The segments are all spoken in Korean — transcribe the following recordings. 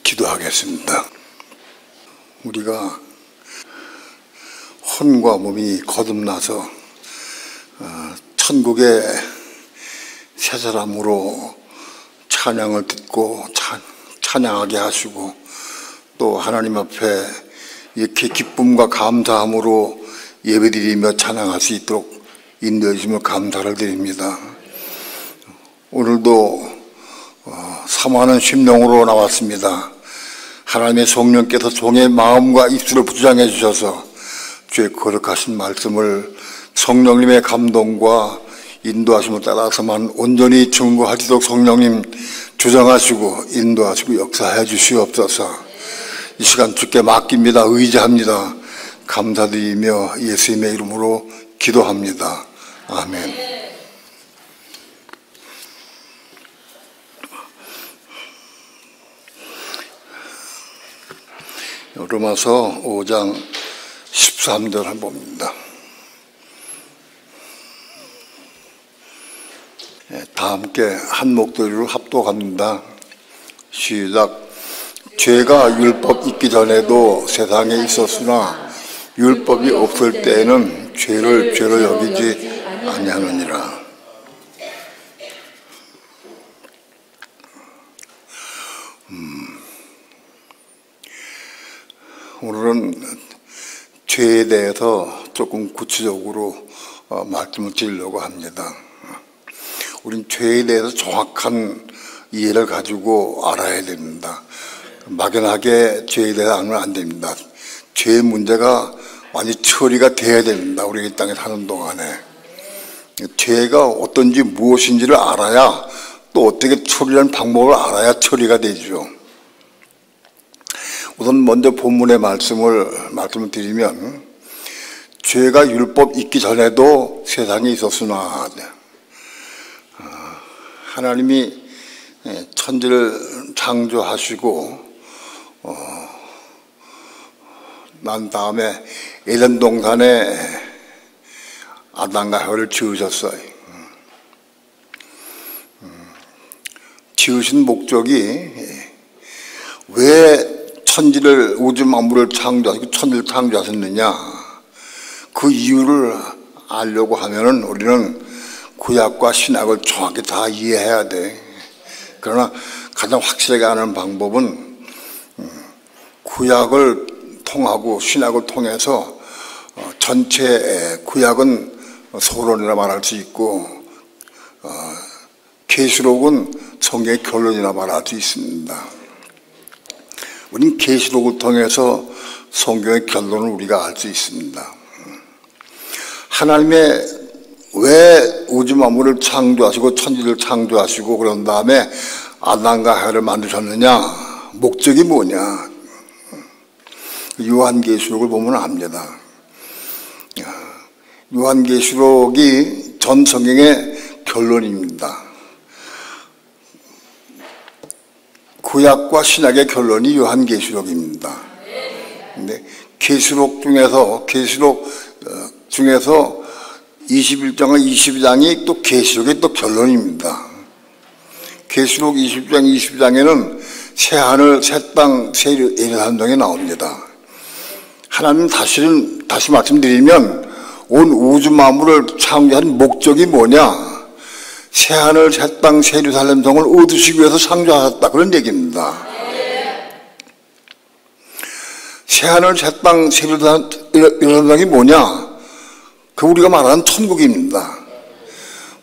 기도하겠습니다. 우리가 혼과 몸이 거듭나서 천국의 새 사람으로 찬양을 듣고 찬양하게 하시고 또 하나님 앞에 이렇게 기쁨과 감사함으로 예배드리며 찬양할 수 있도록 인도해 주시며 감사를 드립니다. 오늘도 사모하는 심령으로 나왔습니다. 하나님의 성령께서 종의 마음과 입술을 부장해 주셔서 주의 거룩하신 말씀을 성령님의 감동과 인도하심을 따라서만 온전히 증거하시도록 성령님 주장하시고 인도하시고 역사해 주시옵소서. 이 시간 주께 맡깁니다. 의지합니다. 감사드리며 예수님의 이름으로 기도합니다. 아멘. 로마서 5장 13절을 봅니다. 다 함께 한 목소리로 합독합니다. 시작. 죄가 율법 있기 전에도 세상에 있었으나 율법이 없을 때에는 죄를 죄로 여기지 아니하느니라. 오늘은 죄에 대해서 조금 구체적으로 말씀을 드리려고 합니다. 우린 죄에 대해서 정확한 이해를 가지고 알아야 됩니다. 막연하게 죄에 대해서 알면 안 됩니다. 죄의 문제가 완전히 처리가 돼야 됩니다. 우리 이 땅에 사는 동안에. 죄가 어떤지 무엇인지를 알아야 또 어떻게 처리하는 방법을 알아야 처리가 되죠. 우선 먼저 본문의 말씀을 드리면 죄가 율법 있기 전에도 세상에 있었으나 하나님이 천지를 창조하시고 난 다음에 에덴 동산에 아담과 하와를 지으셨어요. 지으신 목적이 왜 천지를 우주 만물을 창조하시고 천지를 창조하셨느냐 그 이유를 알려고 하면은 우리는 구약과 신약을 정확히 다 이해해야 돼. 그러나 가장 확실하게 아는 방법은 구약을 통하고 신약을 통해서 전체 구약은 서론이라 말할 수 있고 계시록은 성경의 결론이라 말할 수 있습니다. 우리는 계시록을 통해서 성경의 결론을 우리가 알 수 있습니다. 하나님의 왜 우주 만물을 창조하시고 천지를 창조하시고 그런 다음에 아담과 하와를 만드셨느냐 목적이 뭐냐 요한계시록을 보면 압니다. 요한계시록이 전 성경의 결론입니다. 구약과 신약의 결론이 요한계시록입니다. 근데 계시록 중에서 21장과 22장이 또 계시록의 또 결론입니다. 계시록 20장, 22장에는 새 하늘, 새 땅, 새 예루살렘이 나옵니다. 하나님 다시 말씀드리면 온 우주 만물을 창조한 목적이 뭐냐? 새 하늘, 새 땅, 새 예루살렘 성을 얻으시기 위해서 창조하셨다. 그런 얘기입니다. 새 하늘, 새 땅, 새 예루살렘 성이 뭐냐? 그 우리가 말하는 천국입니다.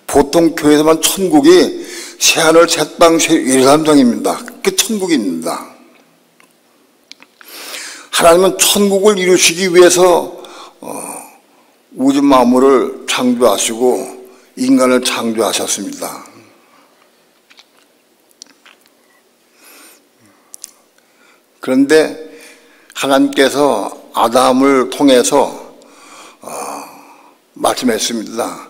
보통 교회에서만 천국이 새 하늘, 새 땅, 새 예루살렘 성입니다. 그게 천국입니다. 하나님은 천국을 이루시기 위해서 우주 만물을 창조하시고 인간을 창조하셨습니다. 그런데 하나님께서 아담을 통해서 말씀했습니다.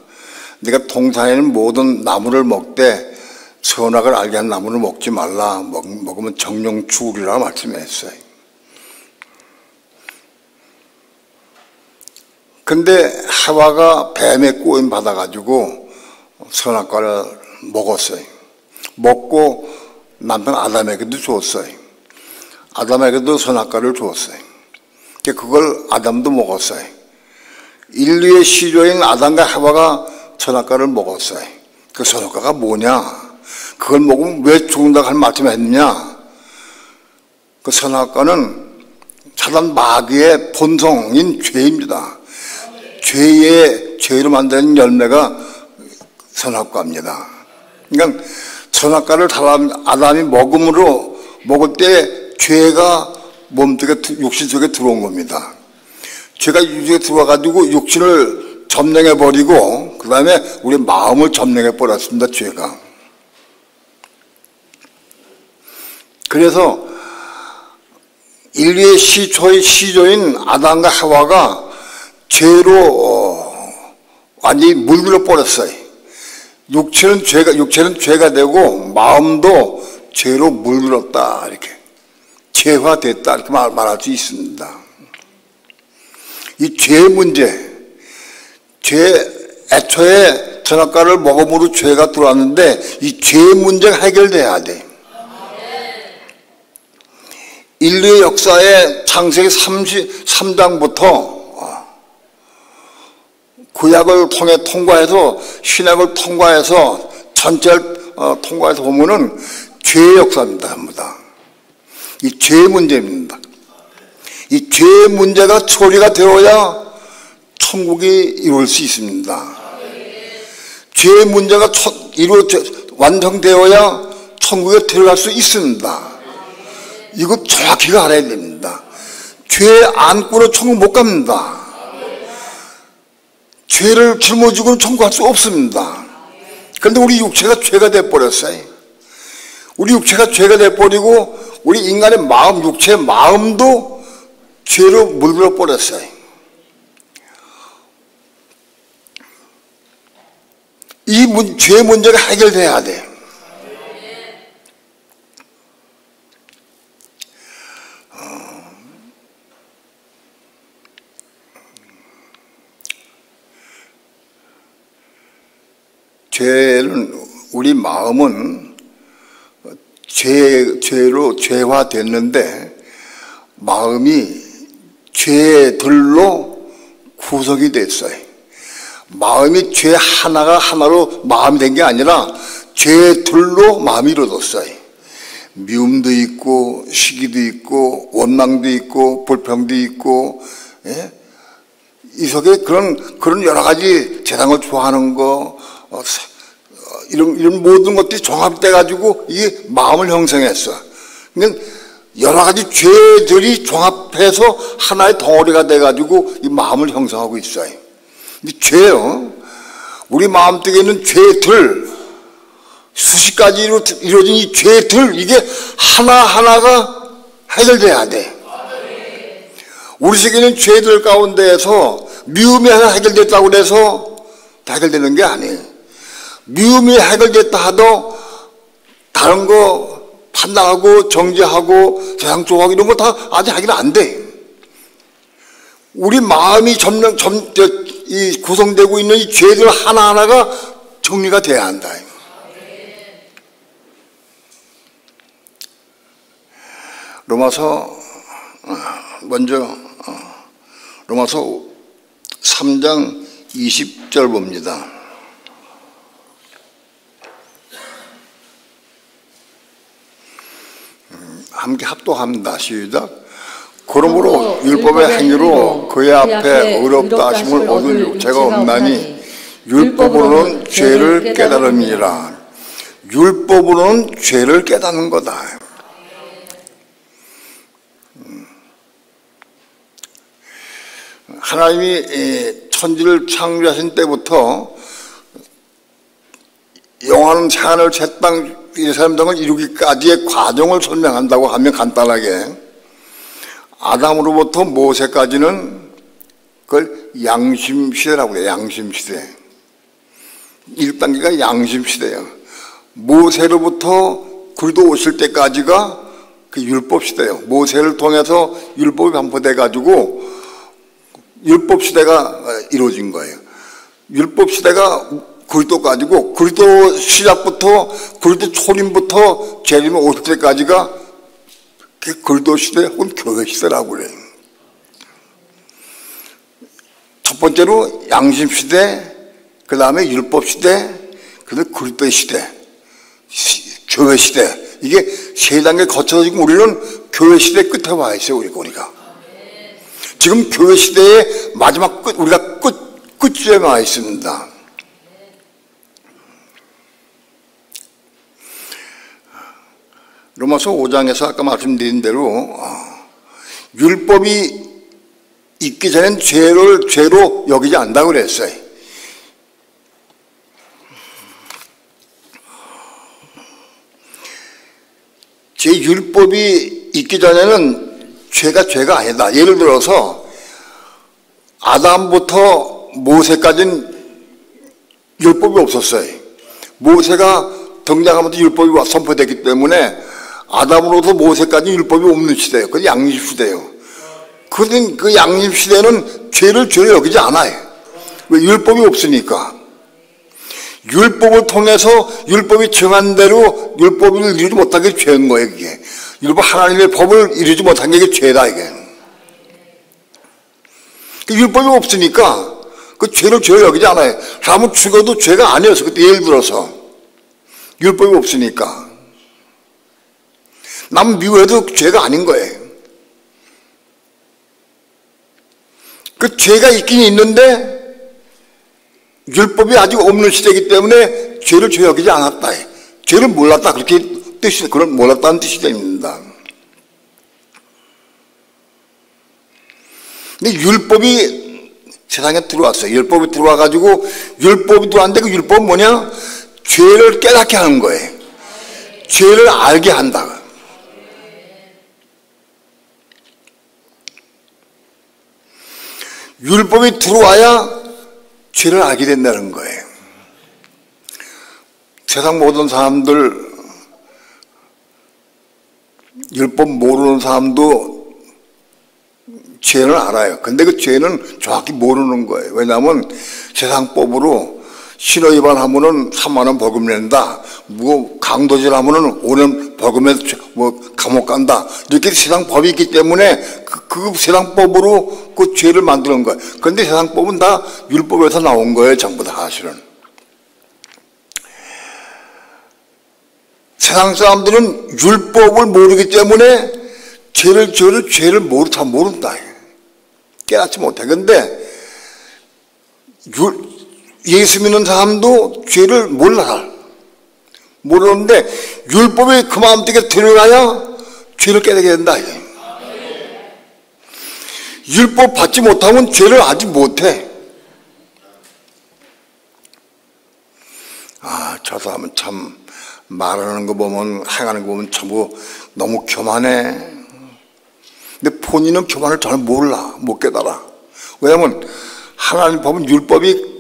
네가 동산에는 모든 나무를 먹되 선악을 알게 하는 나무를 먹지 말라. 먹으면 정령 죽으리라 말씀했어요. 근데 하와가 뱀의 꼬임 받아가지고 선악과를 먹었어요. 먹고 남편 아담에게도 줬어요. 아담에게도 선악과를 주었어요. 그걸 아담도 먹었어요. 인류의 시조인 아담과 하와가 선악과를 먹었어요. 그 선악과가 뭐냐? 그걸 먹으면 왜 죽는다고 할 말씀을 했느냐? 그 선악과는 사단 마귀의 본성인 죄입니다. 죄로 만드는 열매가 선악과입니다. 그러니까 선악과를 아담이 먹을 때 죄가 몸속에, 육신 속에 들어온 겁니다. 죄가 육신에 들어와가지고 육신을 점령해버리고, 그 다음에 우리 마음을 점령해버렸습니다, 죄가. 그래서 인류의 시조인 아담과 하와가 죄로 완전히 물들어 버렸어요. 육체는 죄가 되고 마음도 죄로 물들었다, 이렇게 죄화됐다, 이렇게 말할 수 있습니다. 이 죄 문제, 애초에 선악과를 먹음으로 죄가 들어왔는데 이 죄 문제가 해결돼야 돼. 인류의 역사에 창세기 33장부터 구약을 통과해서 신약을 통과해서 전체를 통과해서 보면은 죄의 역사입니다, 전부 다. 이 죄 문제입니다. 이 죄 문제가 처리가 되어야 천국이 이룰 수 있습니다. 죄 문제가 완성되어야 천국에 들어갈 수 있습니다. 이거 정확히 알아야 됩니다. 죄 안고는 천국 못 갑니다. 죄를 짊어지고는 천국 갈 수 없습니다. 그런데 우리 육체가 죄가 돼버렸어요. 우리 육체가 죄가 돼버리고 우리 인간의 마음, 육체의 마음도 죄로 물들어 버렸어요. 이 죄 문제가 해결돼야 돼. 우리 마음은 죄로 죄화됐는데 마음이 죄들로 구성이 됐어요. 마음이 죄 하나로 마음이 된 게 아니라 죄들로 마음이 이루어졌어요. 미움도 있고 시기도 있고 원망도 있고 불평도 있고, 예? 이 속에 그런 여러 가지 세상을 좋아하는 거, 이런 모든 것들이 종합돼 가지고 이게 마음을 형성했어. 그러니까 여러 가지 죄들이 종합해서 하나의 덩어리가 돼 가지고 이 마음을 형성하고 있어요. 이 죄요, 우리 마음속에 있는 죄들, 수십 가지로 이루어진 이 죄들, 이게 하나하나가 해결돼야 돼. 우리 속에 있는 죄들 가운데에서 미움이 하나 해결됐다고 해서 다 해결되는 게 아니에요. 미움이 해결됐다 하도 다른 거 판단하고 정죄하고 세상 좋아하고 이런 거 다 아직 해결 안 돼. 우리 마음이 구성되고 있는 이 죄들 하나하나가 정리가 돼야 한다. 로마서 3장 20절 봅니다. 함께 합독합니다. 시작. 그러므로 율법의 행위로 그의 앞에 의롭다 하심을 얻을 죄가 없나니 율법으로는 죄를 깨달음이니라. 율법으로는 죄를 깨닫는 거다. 하나님이 천지를 창조하신 때부터 영원한 생활을 새 땅 예루살렘 등을 이루기까지의 과정을 설명한다고 하면 간단하게 아담으로부터 모세까지는 그걸 양심시대라고 해요. 양심시대. 1단계가 양심시대예요. 모세로부터 그리스도 오실 때까지가 그 율법시대예요. 모세를 통해서 율법이 반포돼 가지고 율법시대가 이루어진 거예요. 율법시대가 그리스도까지고, 그리스도 시작부터 그리스도 초림부터 재림을 오실 때까지가 그게 글도 시대 혹은 교회 시대라고 그래요. 첫 번째로 양심 시대, 그 다음에 율법 시대, 그 다음에 글도 시대, 교회 시대. 이게 세 단계 거쳐서 지금 우리는 교회 시대 끝에 와 있어요, 우리가. 지금 교회 시대의 마지막 우리가 끝쯤에 와 있습니다. 로마서 5장에서 아까 말씀드린 대로 율법이 있기 전엔 죄로 여기지 않는다고 그랬어요. 제 율법이 있기 전에는 죄가 아니다. 예를 들어서 아담부터 모세까지는 율법이 없었어요. 모세가 등장하면서 율법이 선포됐기 때문에 아담으로부터 모세까지 율법이 없는 시대예요. 그건 양심 시대예요. 그런데 그 양심 시대는 죄를 여기지 않아요. 왜? 율법이 없으니까. 율법을 통해서 율법이 정한 대로 율법을 이루지 못한 게 죄인 거예요, 그게. 율법 하나님의 법을 이루지 못한 게 죄다, 이게. 율법이 없으니까 그 죄를 여기지 않아요. 사람은 죽어도 죄가 아니었어. 그때 예를 들어서. 율법이 없으니까. 남 미워해도 죄가 아닌 거예요. 그 죄가 있긴 있는데 율법이 아직 없는 시대이기 때문에 죄를 여기지 않았다. 죄를 몰랐다. 그렇게 그런 몰랐다는 뜻이 됩니다. 근데 율법이 세상에 들어왔어요. 율법이 들어와가지고 율법이 들어왔는데 그 율법은 뭐냐? 죄를 깨닫게 하는 거예요. 죄를 알게 한다. 율법이 들어와야 죄를 알게 된다는 거예요. 세상 모든 사람들, 율법 모르는 사람도 죄는 알아요. 근데 그 죄는 정확히 모르는 거예요. 왜냐하면 세상법으로 신호 위반하면은 3만 원 벌금 낸다. 뭐 강도질 하면은 5년 벌금에 감옥 간다. 이렇게 세상 법이 있기 때문에 그 세상 법으로 그 죄를 만드는 거예요. 그런데 세상 법은 다 율법에서 나온 거예요, 전부 다 사실은. 세상 사람들은 율법을 모르기 때문에 죄를 다 모른다. 깨닫지 못해. 근데 예수 믿는 사람도 죄를 몰라. 모르는데 율법이 그 마음속에 들어가야 죄를 깨닫게 된다. 율법 받지 못하면 죄를 알지 못해. 저 사람은 참 말하는 거 보면, 행하는 거 보면 전부 너무 교만해. 근데 본인은 교만을 잘 몰라. 못 깨달아. 왜냐하면 하나님 법은 율법이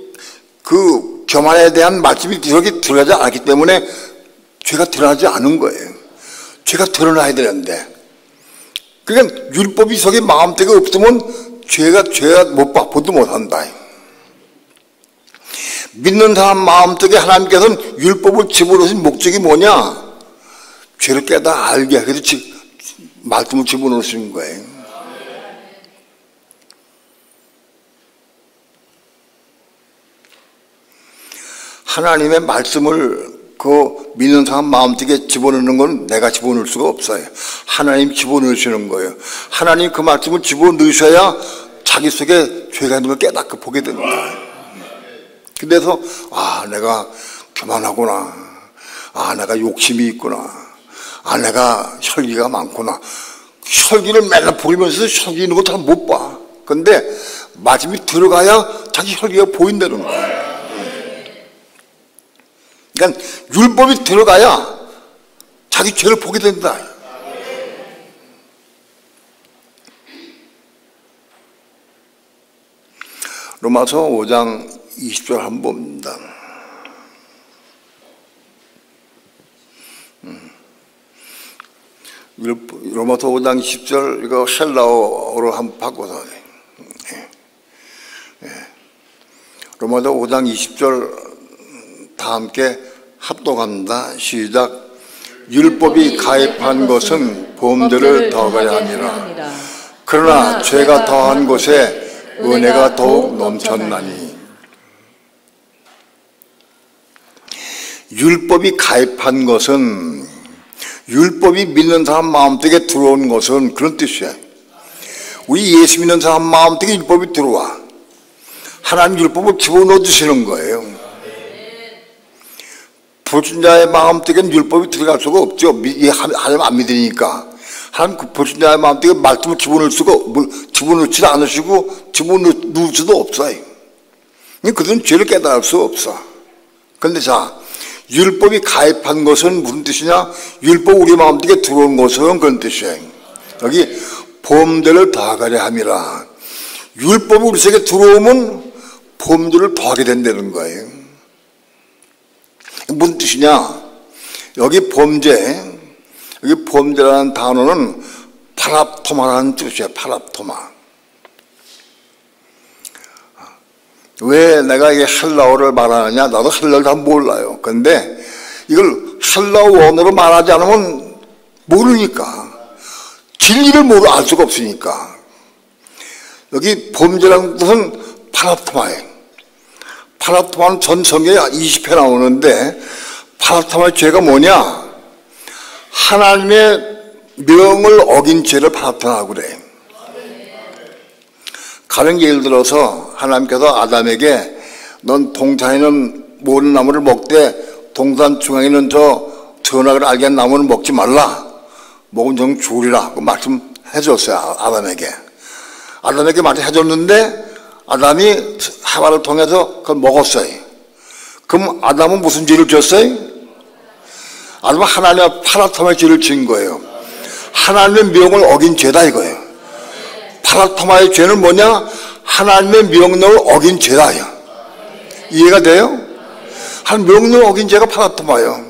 그 교만에 대한 말씀이 들어가지 않기 때문에 죄가 드러나지 않은 거예요. 죄가 드러나야 되는데. 그러니까 율법이 속에 마음속에 없으면 죄가 보도 못한다. 믿는 사람 마음속에 하나님께서는 율법을 집어넣으신 목적이 뭐냐? 죄를 깨닫아 알게 하기 위해서 말씀을 집어넣으신 거예요. 하나님의 말씀을 그 믿는 사람 마음속에 집어넣는 건 내가 집어넣을 수가 없어요. 하나님 집어넣으시는 거예요. 하나님 그 말씀을 집어넣으셔야 자기 속에 죄가 있는 걸 깨닫고 보게 됩니다. 그래서 내가 교만하구나. 내가 욕심이 있구나. 내가 혈기가 많구나. 혈기를 맨날 보이면서 혈기 있는 거 잘 못 봐. 근데 말씀이 들어가야 자기 혈기가 보인다는 거예요. 그러니까 율법이 들어가야 자기 죄를 보게 된다. 로마서 5장 20절 한번 봅니다. 로마서 5장 10절 이거 헬라어로 한번 바꿔서 로마서 5장 20절 다 함께 합독합니다. 시작. 율법이 가입한 것은 범죄를 더하게 함이라. 그러나 죄가 더한 곳에 은혜가 더욱 넘쳤나니. 율법이 가입한 것은, 율법이 믿는 사람 마음속에 들어온 것은 그런 뜻이에요. 우리 예수 믿는 사람 마음속에 율법이 들어와. 하나님 율법을 집어넣어 주시는 거예요. 불신자의 마음속에는 율법이 들어갈 수가 없죠. 하나님 안 믿으니까. 하나님 그 불신자의 마음속에 말씀을 집어넣지 않으시고 집어넣을 수도 없어요. 그들은 죄를 깨달을 수 없어. 그런데 자, 율법이 가입한 것은 무슨 뜻이냐? 율법 우리 마음속에 들어온 것은 그런 뜻이에요. 여기 범죄를 더하게 함이라. 율법이 우리 속에 들어오면 범죄를 더하게 된다는 거예요. 무슨 뜻이냐? 여기 범죄라는 단어는 파랍토마라는 뜻이에요. 파랍토마. 왜 내가 이게 헬라어를 말하느냐? 나도 헬라어를 다 몰라요. 근데 이걸 헬라어 원어로 말하지 않으면 모르니까. 진리를 알 수가 없으니까. 여기 범죄라는 뜻은 파랍토마예요. 파랍토마는 전 성경에 20회 나오는데, 파랍토마의 죄가 뭐냐? 하나님의 명을 어긴 죄를 파랍토마라고 그래요. 가령 예를 들어서 하나님께서 아담에게 넌 동산에 있는 모든 나무를 먹되 동산 중앙에 있는 저 선악을 알게 한 나무는 먹지 말라. 먹으면 정 죽으리라. 그 말씀해 줬어요. 아담에게 말씀해 줬는데 아담이 하와를 통해서 그걸 먹었어요. 그럼 아담은 무슨 죄를 졌어요? 아담은 하나님의 파랍토마의 죄를 지은 거예요. 하나님의 명을 어긴 죄다 이거예요. 파랍토마의 죄는 뭐냐? 하나님의 명령을 어긴 죄다요. 이해가 돼요? 하나님 명령을 어긴 죄가 파랍토마예요.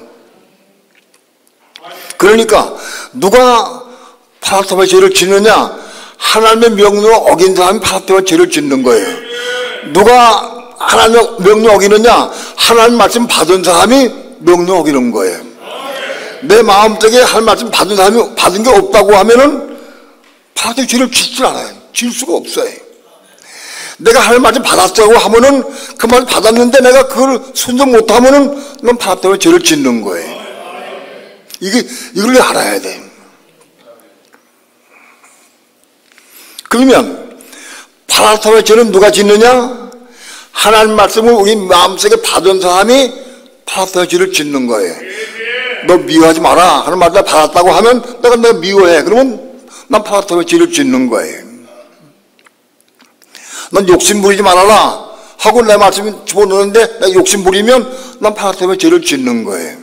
그러니까 누가 파랍토마의 죄를 짓느냐? 하나님의 명령을 어긴 사람이 파랍토마의 죄를 짓는 거예요. 누가 하나님의 명령을 어기느냐? 하나님 말씀 받은 사람이 명령을 어기는 거예요. 내 마음속에 하나님 말씀 받은 사람이 받은 게 없다고 하면은 파랍토마의 죄를 짓질 않아요. 질 수가 없어요. 내가 하나님 말씀 받았다고 하면은 그 말씀 받았는데 내가 그걸 순종 못하면은 넌 파랍토마의 죄를 짓는 거예요. 이걸 알아야 돼. 그러면 파랍토마의 죄는 누가 짓느냐? 하나님 말씀을 우리 마음속에 받은 사람이 파랍토마의 죄를 짓는 거예요. 너 미워하지 마라. 하나님 말씀 받았다고 하면 내가 미워해. 그러면 난 파랍토마의 죄를 짓는 거예요. 넌 욕심 부리지 말아라 하고 내 말씀을 집어넣는데 내가 욕심 부리면 난 파랍토마의 죄를 짓는 거예요.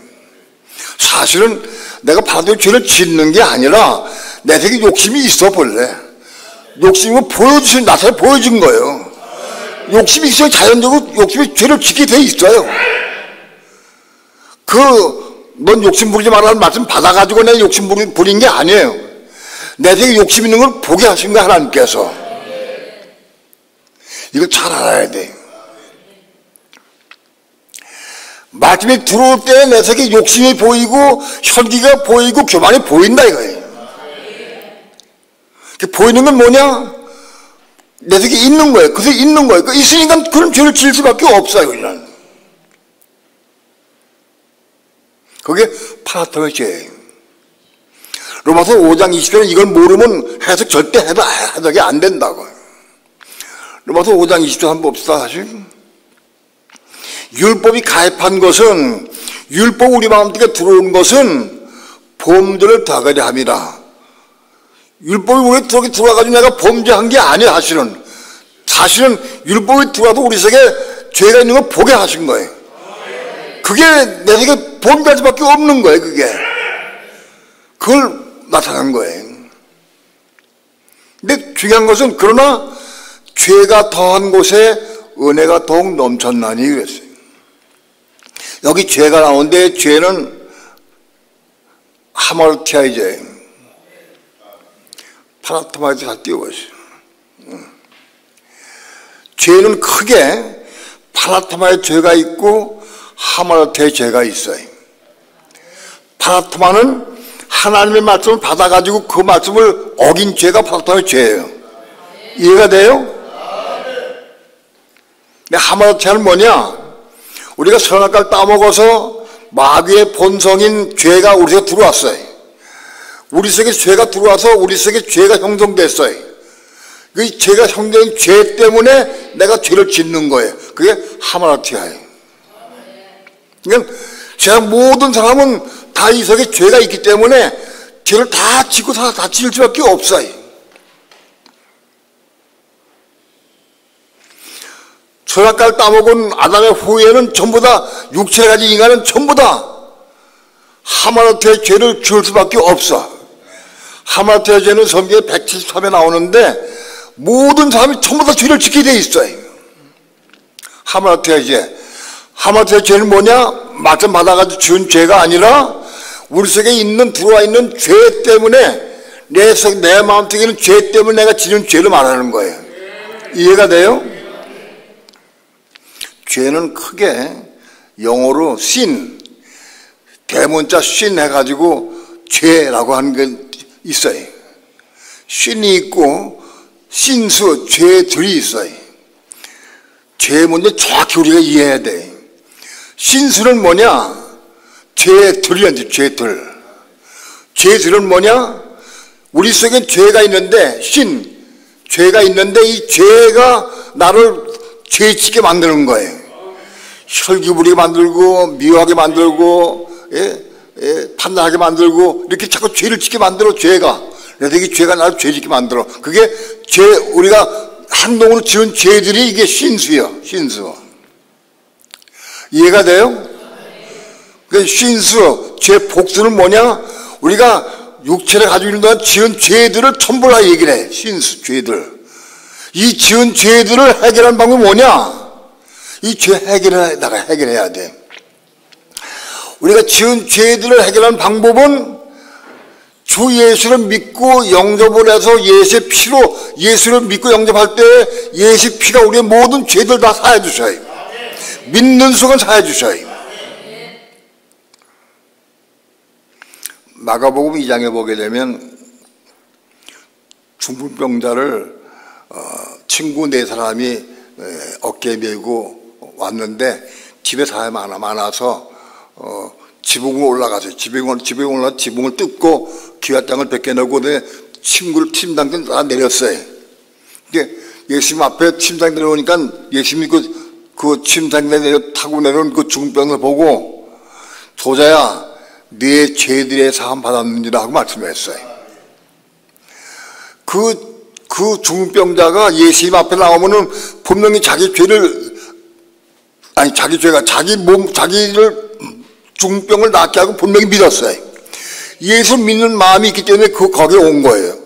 사실은 내가 파랍토마의 죄를 짓는 게 아니라 내 속에 욕심이 있어 본래. 욕심이 나타내 보여진 거예요. 욕심이 있어야 자연적으로 욕심이 죄를 짓게 돼 있어요. 넌 욕심 부리지 말라는 말씀 받아가지고 내가 욕심 부린 게 아니에요. 내 속에 욕심 있는 걸 보게 하신 거야, 하나님께서. 이걸 잘 알아야 돼. 말씀이 들어올 때 내 속에 욕심이 보이고 혈기가 보이고 교만이 보인다 이거예요. 보이는 건 뭐냐? 내 속에 있는 거예요. 그래서 있는 거예요. 있으니까 그런 죄를 지을 수밖에 없어요. 그냥. 그게 파랍토마의 죄예요. 로마서 5장 20절은 이걸 모르면 해석 절대 해석이 안 된다고. 로마서 5장 20절 한번 봅시다. 다시. 율법이 가입한 것은, 율법 우리 마음속에 들어온 것은 범죄를 더하게 함이라. 율법이 우리 속에 들어와가지고 내가 범죄한 게 아니야. 사실은 율법이 들어와도 우리 속에 죄가 있는 걸 보게 하신 거예요. 그게 내 속에 범죄할 수밖에 없는 거예요. 그걸 나타난 거예요. 근데 중요한 것은 그러나 죄가 더한 곳에 은혜가 더욱 넘쳤나니 그랬어요. 여기 죄가 나오는데 죄는 하마르티아이제예요. 파랍토마에서 다 띄워보세요. 죄는 크게 파랍토마의 죄가 있고 하마르티아의 죄가 있어요. 파랍토마는 하나님의 말씀을 받아가지고 그 말씀을 어긴 죄가 바로 죄예요. 이해가 돼요? 근데 하마터는 뭐냐? 우리가 선악과를 따먹어서 마귀의 본성인 죄가 우리 속에 들어왔어요. 우리 속에 죄가 들어와서 우리 속에 죄가 형성됐어요. 그 죄가 형성된 죄 때문에 내가 죄를 짓는 거예요. 그게 하마나티아예요. 그러니까 세상 모든 사람은 다 이 속에 죄가 있기 때문에 죄를 다 짓고 다 지을 수밖에 없어요. 선악과를 따먹은 아담의 후예는 전부 다 육체를 가진 인간은 전부 다 하마나티아의 죄를 지을 수밖에 없어. 하마나티아의 죄는 성경에 173에 나오는데 모든 사람이 전부 다 죄를 짓게 돼 있어요. 하마나티아의 죄. 하마나티아의 죄는 뭐냐? 말씀 받아가지고 지은 죄가 아니라 우리 속에 있는 들어와 있는 죄 때문에 내 마음 속에 있는 죄 때문에 내가 지은 죄를 말하는 거예요. 이해가 돼요? 죄는 크게 영어로 sin, 대문자 sin 해가지고 죄라고 하는 게 있어요. sin이 있고 신수, 죄들이 있어요. 죄 문제 정확히 우리가 이해해야 돼. 신수는 뭐냐? 죄들이란지, 죄들. 죄들은 뭐냐? 우리 속에 죄가 있는데, 죄가 있는데 이 죄가 나를 죄짓게 만드는 거예요. 혈기 부리게 만들고, 미워하게 만들고, 판단하게 만들고, 이렇게 자꾸 죄를 짓게 만들어, 죄가. 그래서 이 죄가 나를 죄짓게 만들어. 그게 우리가 행동으로 지은 죄들이 이게 신수예요, 신수. 이해가 돼요? 그 신수, 죄 복수는 뭐냐? 우리가 육체를 가지고 있는 동안 지은 죄들을 전부 다 얘기를 해. 신수, 죄들. 이 지은 죄들을 해결하는 방법이 뭐냐? 이 죄 해결해야 돼. 우리가 지은 죄들을 해결하는 방법은 주 예수를 믿고 영접을 해서 예수의 피로 예수를 믿고 영접할 때 예수의 피가 우리의 모든 죄들 다 사해 주셔요. 믿는 순간 사해 주셔요. 마가복음 2장에 보게 되면 중풍병자를 친구 4사람이 어깨에 메고 왔는데 집에 사람이 많아서 지붕으로 올라가서 지붕을 뜯고 기와장을 벗겨내고 친구를 침상에 다 내렸어요. 근데 예수님 앞에 침상에 내려오니까 예수님이 그 침상에 타고 내려온 그 중풍병을 보고 조자야 네 죄들의 사함 받았느니라 하고 말씀했어요. 그 중풍병자가 예수님 앞에 나오면은 분명히 자기 죄를 자기를 중풍병을 낫게 하고 분명히 믿었어요. 예수 믿는 마음이 있기 때문에 거기에 온 거예요.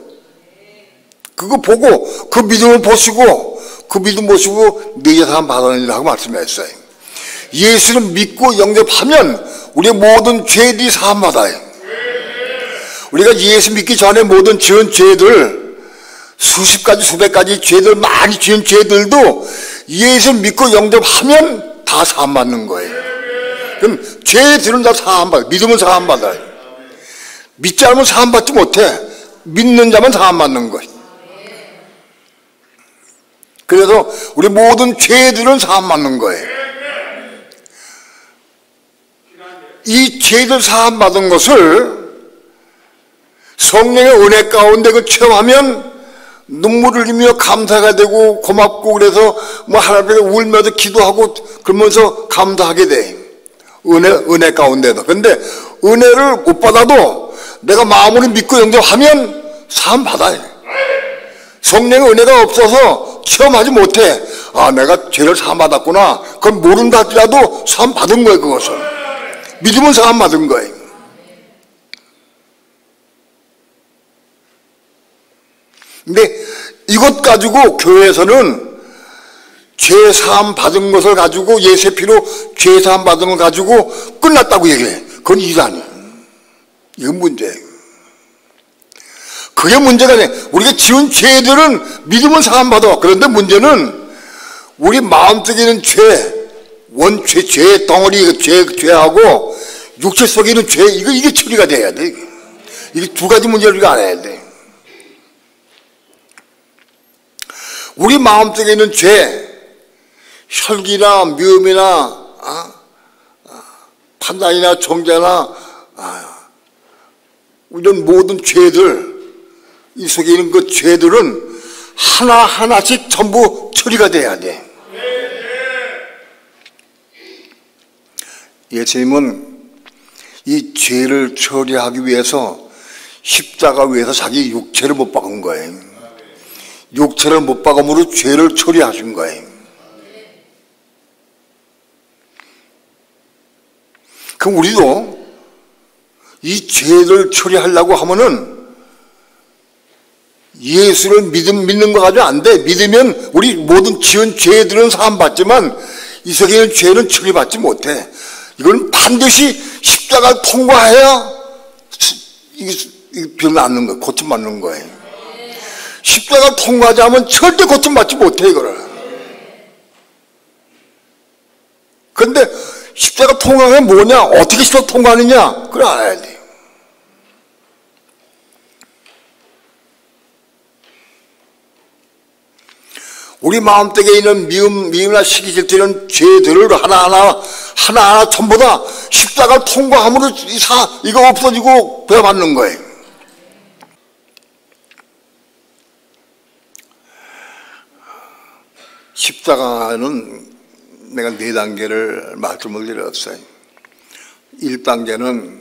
그거 보고 그 믿음을 보시고 네 죄 사함 받았느니라 하고 말씀했어요. 예수를 믿고 영접하면 우리의 모든 죄들이 사함 받아요. 우리가 예수 믿기 전에 모든 지은 죄들 수십 가지 수백 가지 죄들 많이 지은 죄들도 예수 믿고 영접하면 다 사함 받는 거예요. 그럼 죄들은 다 사함 받아요. 믿으면 사함 받아요. 믿지 않으면 사함 받지 못해. 믿는 자만 사함 받는 거예요. 그래서 우리 모든 죄들은 사함 받는 거예요. 이 죄들 사함 받은 것을 성령의 은혜 가운데 체험하면 눈물을 흘리며 감사가 되고 고맙고 그래서 하나님께 울면서 기도하고 그러면서 감사하게 돼. 은혜 가운데도. 근데 은혜를 못 받아도 내가 마음으로 믿고 영접하면 사함 받아요. 성령의 은혜가 없어서 체험하지 못해. 내가 죄를 사함 받았구나. 그건 모른다 할지라도 사함 받은 거예요, 그것을. 믿으면 사함 받은 거예요. 근데 이것 가지고 교회에서는 죄 사함 받은 것을 가지고 예수의 피로 죄 사함 받은 걸 가지고 끝났다고 얘기해. 그건 일 아니에요. 이건 문제예요. 그게 문제가 아니에요. 우리가 지은 죄들은 믿으면 사함 받아. 그런데 문제는 우리 마음속에 있는 죄 덩어리 죄하고 육체 속에 있는 죄 이게 처리가 돼야 돼. 이게 두 가지 문제를 우리가 알아야 돼. 우리 마음속에 있는 죄, 혈기나 미움이나 판단이나 정죄나 이런 모든 죄들, 이 속에 있는 그 죄들은 하나하나씩 전부 처리가 돼야 돼. 예수님은 이 죄를 처리하기 위해서 십자가 위에서 자기 육체를 못 박은 거예요. 육체를 못 박음으로 죄를 처리하신 거예요. 그럼 우리도 이 죄를 처리하려고 하면은 예수를 믿는 거 가지고 안 돼. 믿으면 우리 모든 지은 죄들은 사함받지만 이 속에 있는 죄는 처리받지 못해. 이건 반드시 십자가를 통과해야 이게 병 낫는 거예요. 고침받는 거예요. 십자가를 통과하지 않으면 절대 고침받지 못해, 이거를. 근데 십자가 통과하면 뭐냐? 어떻게 십자가 통과하느냐? 그걸 알아야 돼요. 우리 마음속에 있는 미움이나 시기 질투는 죄들을 하나하나 전부 다 십자가를 통과함으로 이거 없어지고 배워받는 거예요. 십자가는 내가 4단계를 말씀을 드렸어요. 1단계는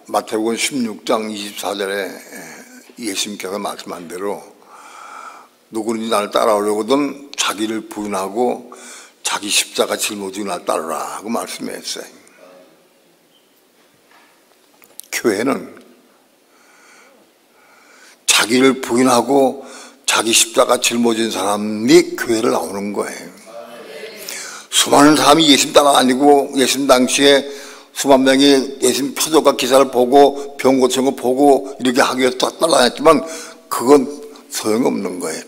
마태복음 16장 24절에 예수님께서 말씀한 대로 누구든지 나를 따라오려거든 자기를 부인하고 자기 십자가 짊어지고 나를 따르라 하고 말씀했어요. 교회는 자기를 부인하고 자기 십자가 짊어진 사람이 교회를 나오는 거예요. 수많은 사람이 예수님 따라다니고 예수님 당시에 수만 명이 예수님 표적과 기사를 보고 병 고치는 거 보고 이렇게 하기 위해서 따라다녔지만 그건 소용없는 거예요.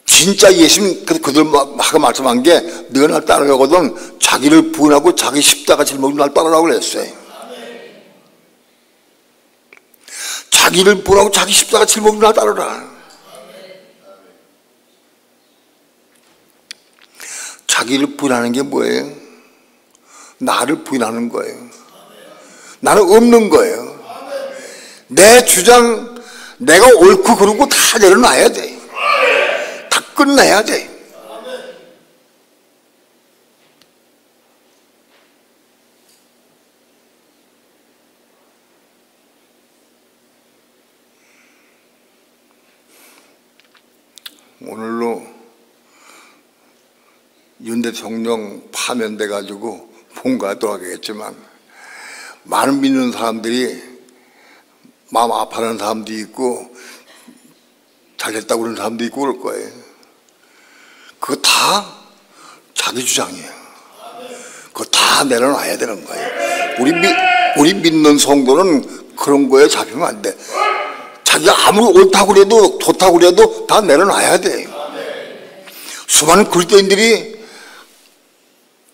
진짜 예수님 그들하고 말씀한 게 너가 날 따르려거든 자기를 부인하고 자기 십자가 짊어지고 날 따르라고 그랬어요. 자기를 부인하고 자기 십자가 짊어지고 날 따르라. 자기를 부인하는 게 뭐예요? 나를 부인하는 거예요. 나는 없는 거예요. 내 주장, 내가 옳고 그르고 다 내려놔야 돼. 다 끝내야 돼. 오늘로 윤 대통령 파면돼가지고 본가에 돌아가겠지만 많은 믿는 사람들이 마음 아파하는 사람도 있고 잘됐다고 그러는 사람도 있고 그럴 거예요. 그거 다 자기 주장이에요. 그거 다 내려놔야 되는 거예요. 우리 믿는 성도는 그런 거에 잡히면 안 돼. 자기가 아무리 옳다고 그래도 좋다고 그래도 다 내려놔야 돼요. 수많은 그리스도인들이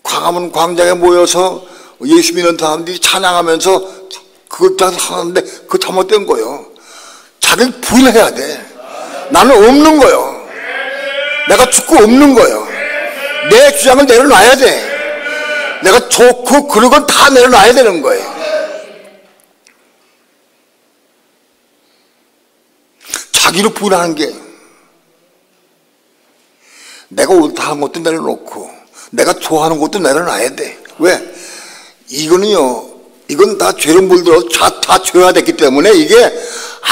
광화문 광장에 모여서 예수 믿는 사람들이 찬양하면서 그것 다 하는데 그거 잘못된 거예요. 자기를 부인해야 돼. 나는 없는 거예요. 내가 죽고 없는 거예요. 내 주장을 내려놔야 돼. 내가 좋고 그런 건 다 내려놔야 되는 거예요. 자기를 부인하는 게 내가 옳다 하는 것도 내려놓고 내가 좋아하는 것도 내려놔야 돼. 왜? 이건 다 죄를 물들어 다 죄가 됐기 때문에 이게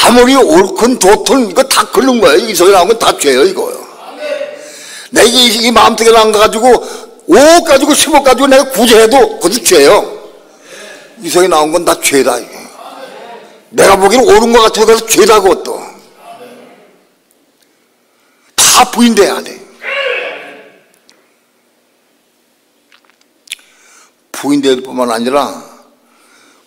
아무리 옳건 좋든 이거 다 긁는 거예요. 이 속에 나온 건 다 죄예요, 이거요. 내가 이 마음속에 나온 거 가지고 5억 가지고 10억 가지고 내가 구제해도 그것도 죄예요. 이 속에 나온 건 다 죄다, 이게. 내가 보기에는 옳은 것 같아서 그래서 죄다, 그것도. 다 부인돼야 돼. 부인될 뿐만 아니라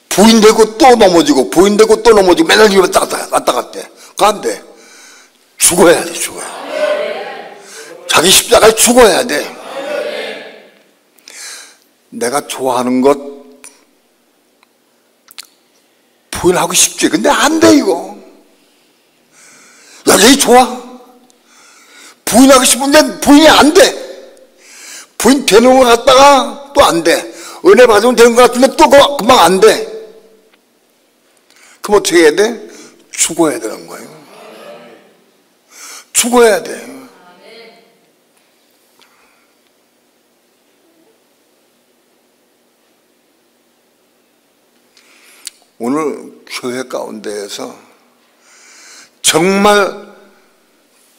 부인되고 또 넘어지고 부인되고 또 넘어지고 맨날 이거 왔다 갔대. 그거 안 돼. 죽어야 돼. 자기 십자가에 죽어야 돼. 내가 좋아하는 것 부인하고 싶지. 근데 안 돼, 이거. 여자이 좋아. 부인하고 싶은데 부인이 안 돼. 부인 되는 것 같다가 또 안 돼. 은혜 받으면 되는 것 같은데 또 금방 안 돼. 그럼 어떻게 해야 돼? 죽어야 되는 거예요. 죽어야 돼. 오늘 교회 가운데에서 정말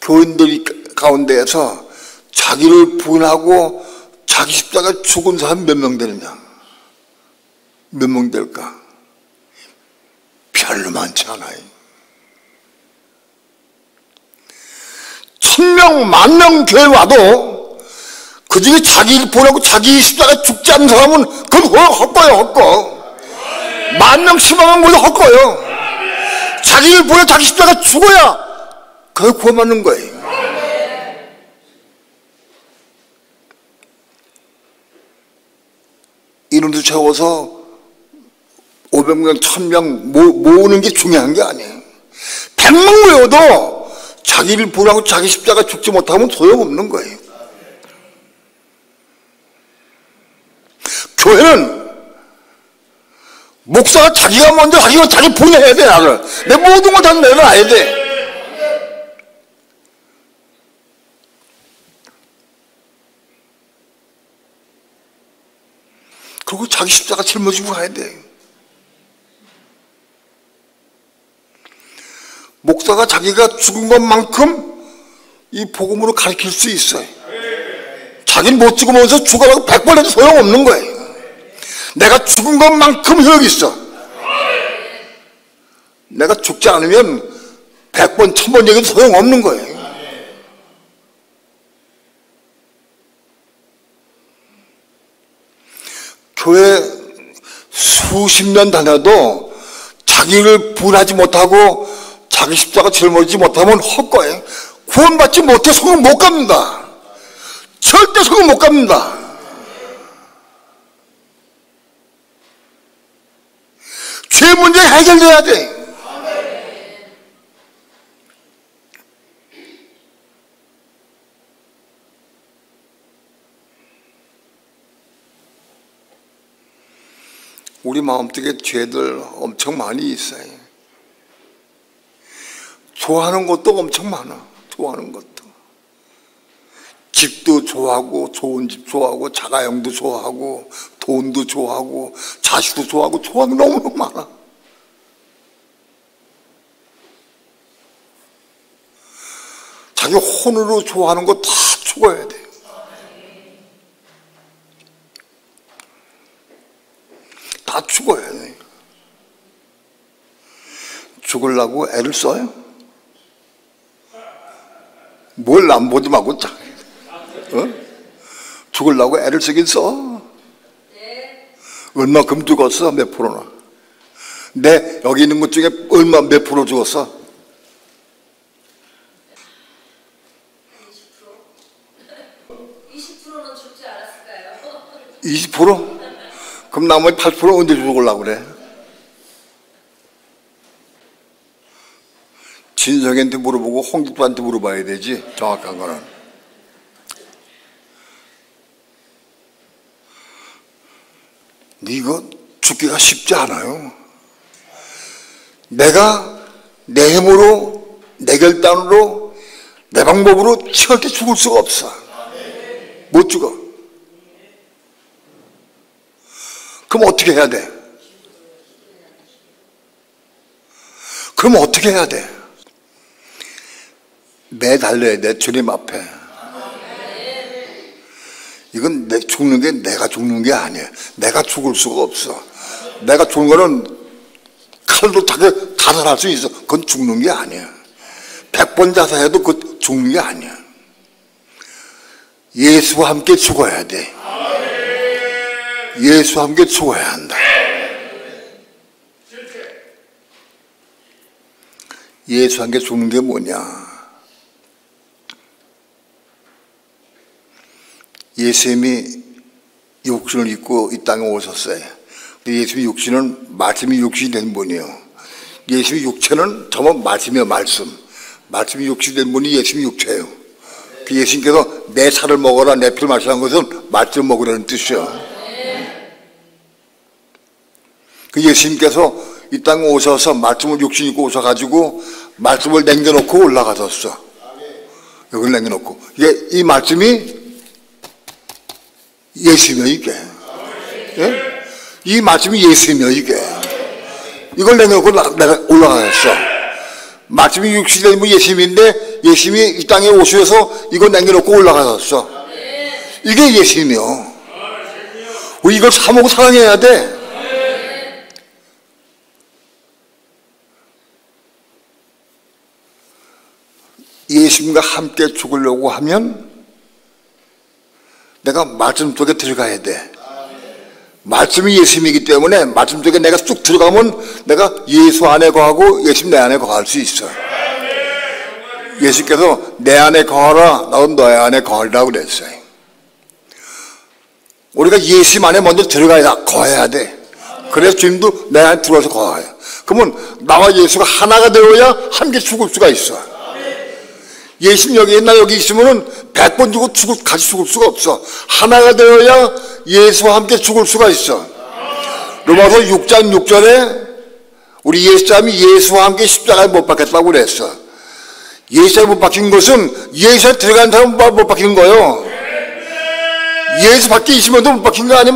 교인들 가운데에서 자기를 부인하고 자기 십자가 죽은 사람 몇 명 되느냐? 몇 명 될까? 별로 많지 않아요. 1000명, 10,000명 교회 와도 그 중에 자기를 부인하고 자기 십자가 죽지 않는 사람은 그건 헛거예요, 헛거. 10,000명, 10만 명 헛거예요. 자기를 부인하고 자기 십자가 죽어야 그걸 구원받는 거예요. 인원도 채워서 500명, 1000명 모으는 게 중요한 게 아니에요. 100명 모여도 자기를 부인하고 자기 십자가 죽지 못하면 소용없는 거예요. 교회는 목사가 자기가 먼저 자기 부인해야 돼. 나를 내 모든 걸 다 내려놔야 돼. 그리고 자기 십자가 짊어지고 가야 돼. 목사가 자기가 죽은 것만큼 이 복음으로 가르칠 수 있어요. 자기는 못 죽으면서 죽어라고 100번 해도 소용없는 거예요. 내가 죽은 것만큼 효력이 있어. 내가 죽지 않으면 100번, 1000번 얘기해도 소용없는 거예요. 교회 수십 년 다녀도 자기를 부인하지 못하고 자기 십자가 짊어지지 못하면 헛거예요. 구원받지 못해 성은 못 갑니다. 절대 성은 못 갑니다. 죄 문제 해결돼야 돼. 우리 마음속에 죄들 엄청 많이 있어요. 좋아하는 것도 엄청 많아. 좋아하는 것도. 집도 좋아하고, 좋은 집 좋아하고, 자가용도 좋아하고, 돈도 좋아하고, 자식도 좋아하고, 좋아하는 게 너무 많아. 자기 혼으로 좋아하는 거 다 죽어야 돼. 다 죽어야 돼. 죽으려고 애를 써요? 뭘 남보지 말고 죽으려고 애를 쓰긴 써. 얼마큼 죽었어? 몇 프로나? 여기 있는 것 중에 몇 프로 죽었어? 20%는 죽지 않았을까요? 20%? 그럼 나머지 8% 언제 죽으려고 그래? 진석이한테 물어보고 홍길동한테 물어봐야 되지, 정확한 거는. 이거 죽기가 쉽지 않아요. 내가 내 힘으로, 내 결단으로, 내 방법으로 절대 죽을 수가 없어. 못 죽어. 그럼 어떻게 해야 돼? 그럼 어떻게 해야 돼? 매달려야 돼, 주님 앞에. 이건 죽는 게 내가 죽는 게 아니야. 내가 죽을 수가 없어. 내가 죽는 거는 칼로 자살할 수 있어. 그건 죽는 게 아니야. 100번 자살해도 그건 죽는 게 아니야. 예수와 함께 죽어야 돼. 예수와 함께 죽어야 한다. 예수와 함께 죽는 게 뭐냐? 예수님이 육신을 입고 이 땅에 오셨어요. 예수님이 육신은 말씀이 육신이 된 분이에요. 예수님의 육체는 전부 말씀이에요. 말씀이 육신이 된 분이 예수님의 육체예요. 그 예수님께서 내 살을 먹어라 내 피를 마시라는 것은 말씀을 먹으라는 뜻이에요. 그 예수님께서 이 땅에 오셔서 말씀을 육신 입고 오셔가지고 말씀을 남겨놓고 올라가셨어. 여기를 남겨놓고 이 말씀이 예수며 이게 예? 이 말씀이 예수며 이게 이걸 남겨놓고 올라가셨어. 말씀이 육신이 된 분이 예수님인데 예수님이 이 땅에 오셔서 이걸 남겨놓고 올라가셨어. 이게 예수님이요. 우리 이걸 사모고 사랑해야 돼. 예수님과 함께 죽으려고 하면 내가 말씀 속에 들어가야 돼. 말씀이 예수님이기 때문에 말씀 속에 내가 쑥 들어가면 내가 예수 안에 거하고 예수님 내 안에 거할 수 있어. 예수께서 내 안에 거하라 나도 너의 안에 거하리라고 그랬어요. 우리가 예수님 안에 먼저 들어가야 거해야 돼. 그래서 주님도 내 안에 들어와서 거해요. 그러면 나와 예수가 하나가 되어야 함께 죽을 수가 있어. 예수님 여기 옛날 여기 있으면은 100번 죽고 같이 죽을 수가 없어. 하나가 되어야 예수와 함께 죽을 수가 있어. 로마서 6장 6절에 우리 예수님이 예수와 함께 십자가에 못 박혔다고 그랬어. 예수에 못 박힌 것은 예수에 들어간 사람은 못 박힌 거예요. 예수 밖에 있으면도 못 박힌 거 아니야.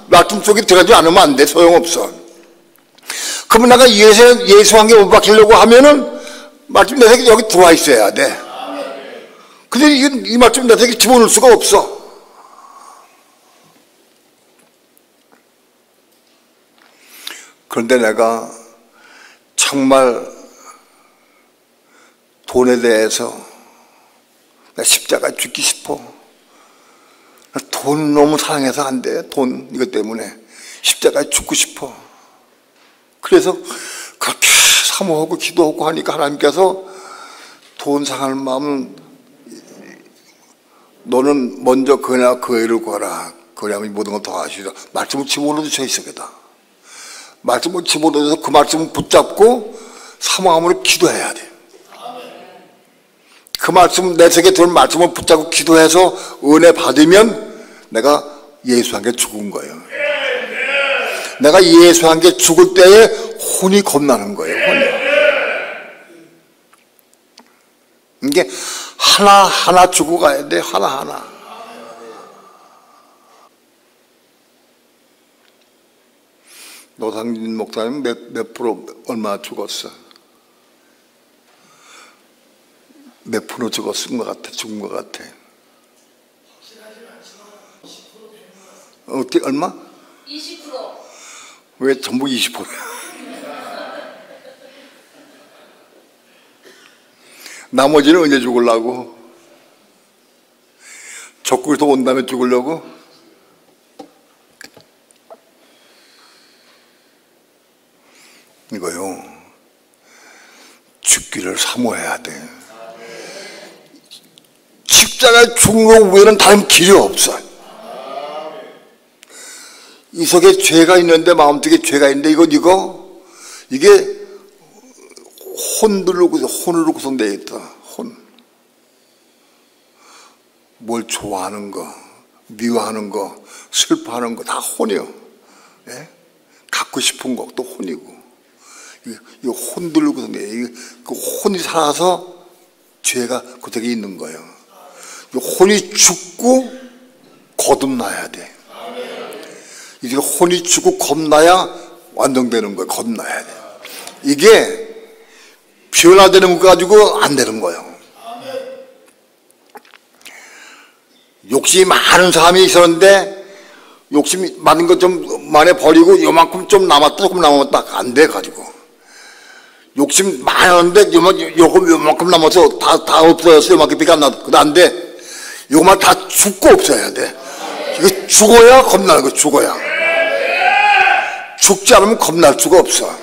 말씀 속에 들어가지 않으면 안 돼. 소용없어. 그러면 내가 예수와 함께 못 박히려고 하면은 말씀 내 새끼 여기 들어와 있어야 돼. 근데 이 말씀 내 새끼 집어넣을 수가 없어. 그런데 내가 정말 돈에 대해서 나 십자가에 죽기 싶어. 돈 너무 사랑해서 안 돼. 돈 이것 때문에 십자가에 죽고 싶어. 그래서 그렇게 사모하고 기도하고 하니까 하나님께서 돈 상하는 마음은 너는 먼저 그나 그 애를 구하라. 그러면 모든 걸 더 하시리라. 말씀을 집어넣어 주셔 있어겠다. 말씀을 집어넣어서 그 말씀을 붙잡고 사모함으로 기도해야 돼. 그 말씀 내 속에 들은 말씀을 붙잡고 기도해서 은혜 받으면 내가 예수와 함께 죽은 거예요. 내가 예수와 함께 죽을 때에 혼이 겁나는 거예요. 혼이. 이게 하나하나 죽어가야 돼. 하나하나. 노상진 목사님 몇 프로 얼마 죽었어? 몇 프로 죽었은 것 같아? 죽은 것 같아? 어떻게 얼마? 20%. 왜 전부 20%야? 나머지는 언제 죽으려고? 적국에서 온 다음에 죽으려고? 이거요. 죽기를 사모해야 돼. 십자가에 죽은 거 외에는 다른 길이 없어. 이 속에 죄가 있는데 마음속에 죄가 있는데 이게 혼으로 구성되어 있다. 혼. 뭘 좋아하는 거, 미워하는 거, 슬퍼하는 거 다 혼이요. 예? 갖고 싶은 것도 혼이고. 이 혼들로 구성되어 있다. 그 혼이 살아서 죄가 그 속에 있는 거예요. 이 혼이 죽고 거듭나야 돼. 이게 혼이 죽고 겁나야 완성되는 거예요. 겁나야 돼. 이게 변화되는 거 가지고 안 되는 거예요. 욕심이 많은 사람이 있었는데 욕심이 많은 것 좀 많이 버리고 요만큼 좀 남았다 조금 남았다 안 돼 가지고 욕심 많았는데 요만큼 남아서 다 없어졌어. 요만큼밖에 안 나도 그거 안 돼. 요만 다 죽고 없어야 돼. 이거 죽어야 겁나는 거. 죽어야 죽지 않으면 겁날 수가 없어.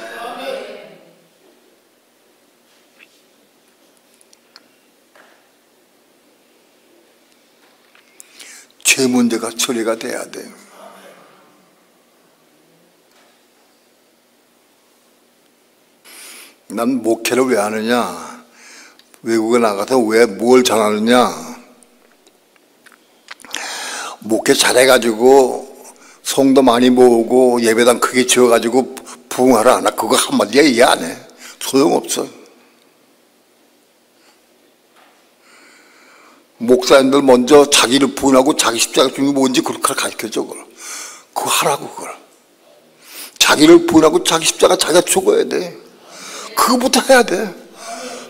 죄 문제가 처리가 돼야 돼. 난 목회를 왜 하느냐? 외국에 나가서 왜 뭘 전하느냐? 목회 잘해가지고 성도 많이 모으고 예배당 크게 지어가지고 부흥하라. 나 그거 한마디야 이해 안 해. 소용없어. 목사님들 먼저 자기를 부인하고 자기 십자가 중이 뭔지 그렇게 가르쳐줘. 그거 하라고. 그걸 자기를 부인하고 자기 십자가 자기가 죽어야 돼. 그거부터 해야 돼.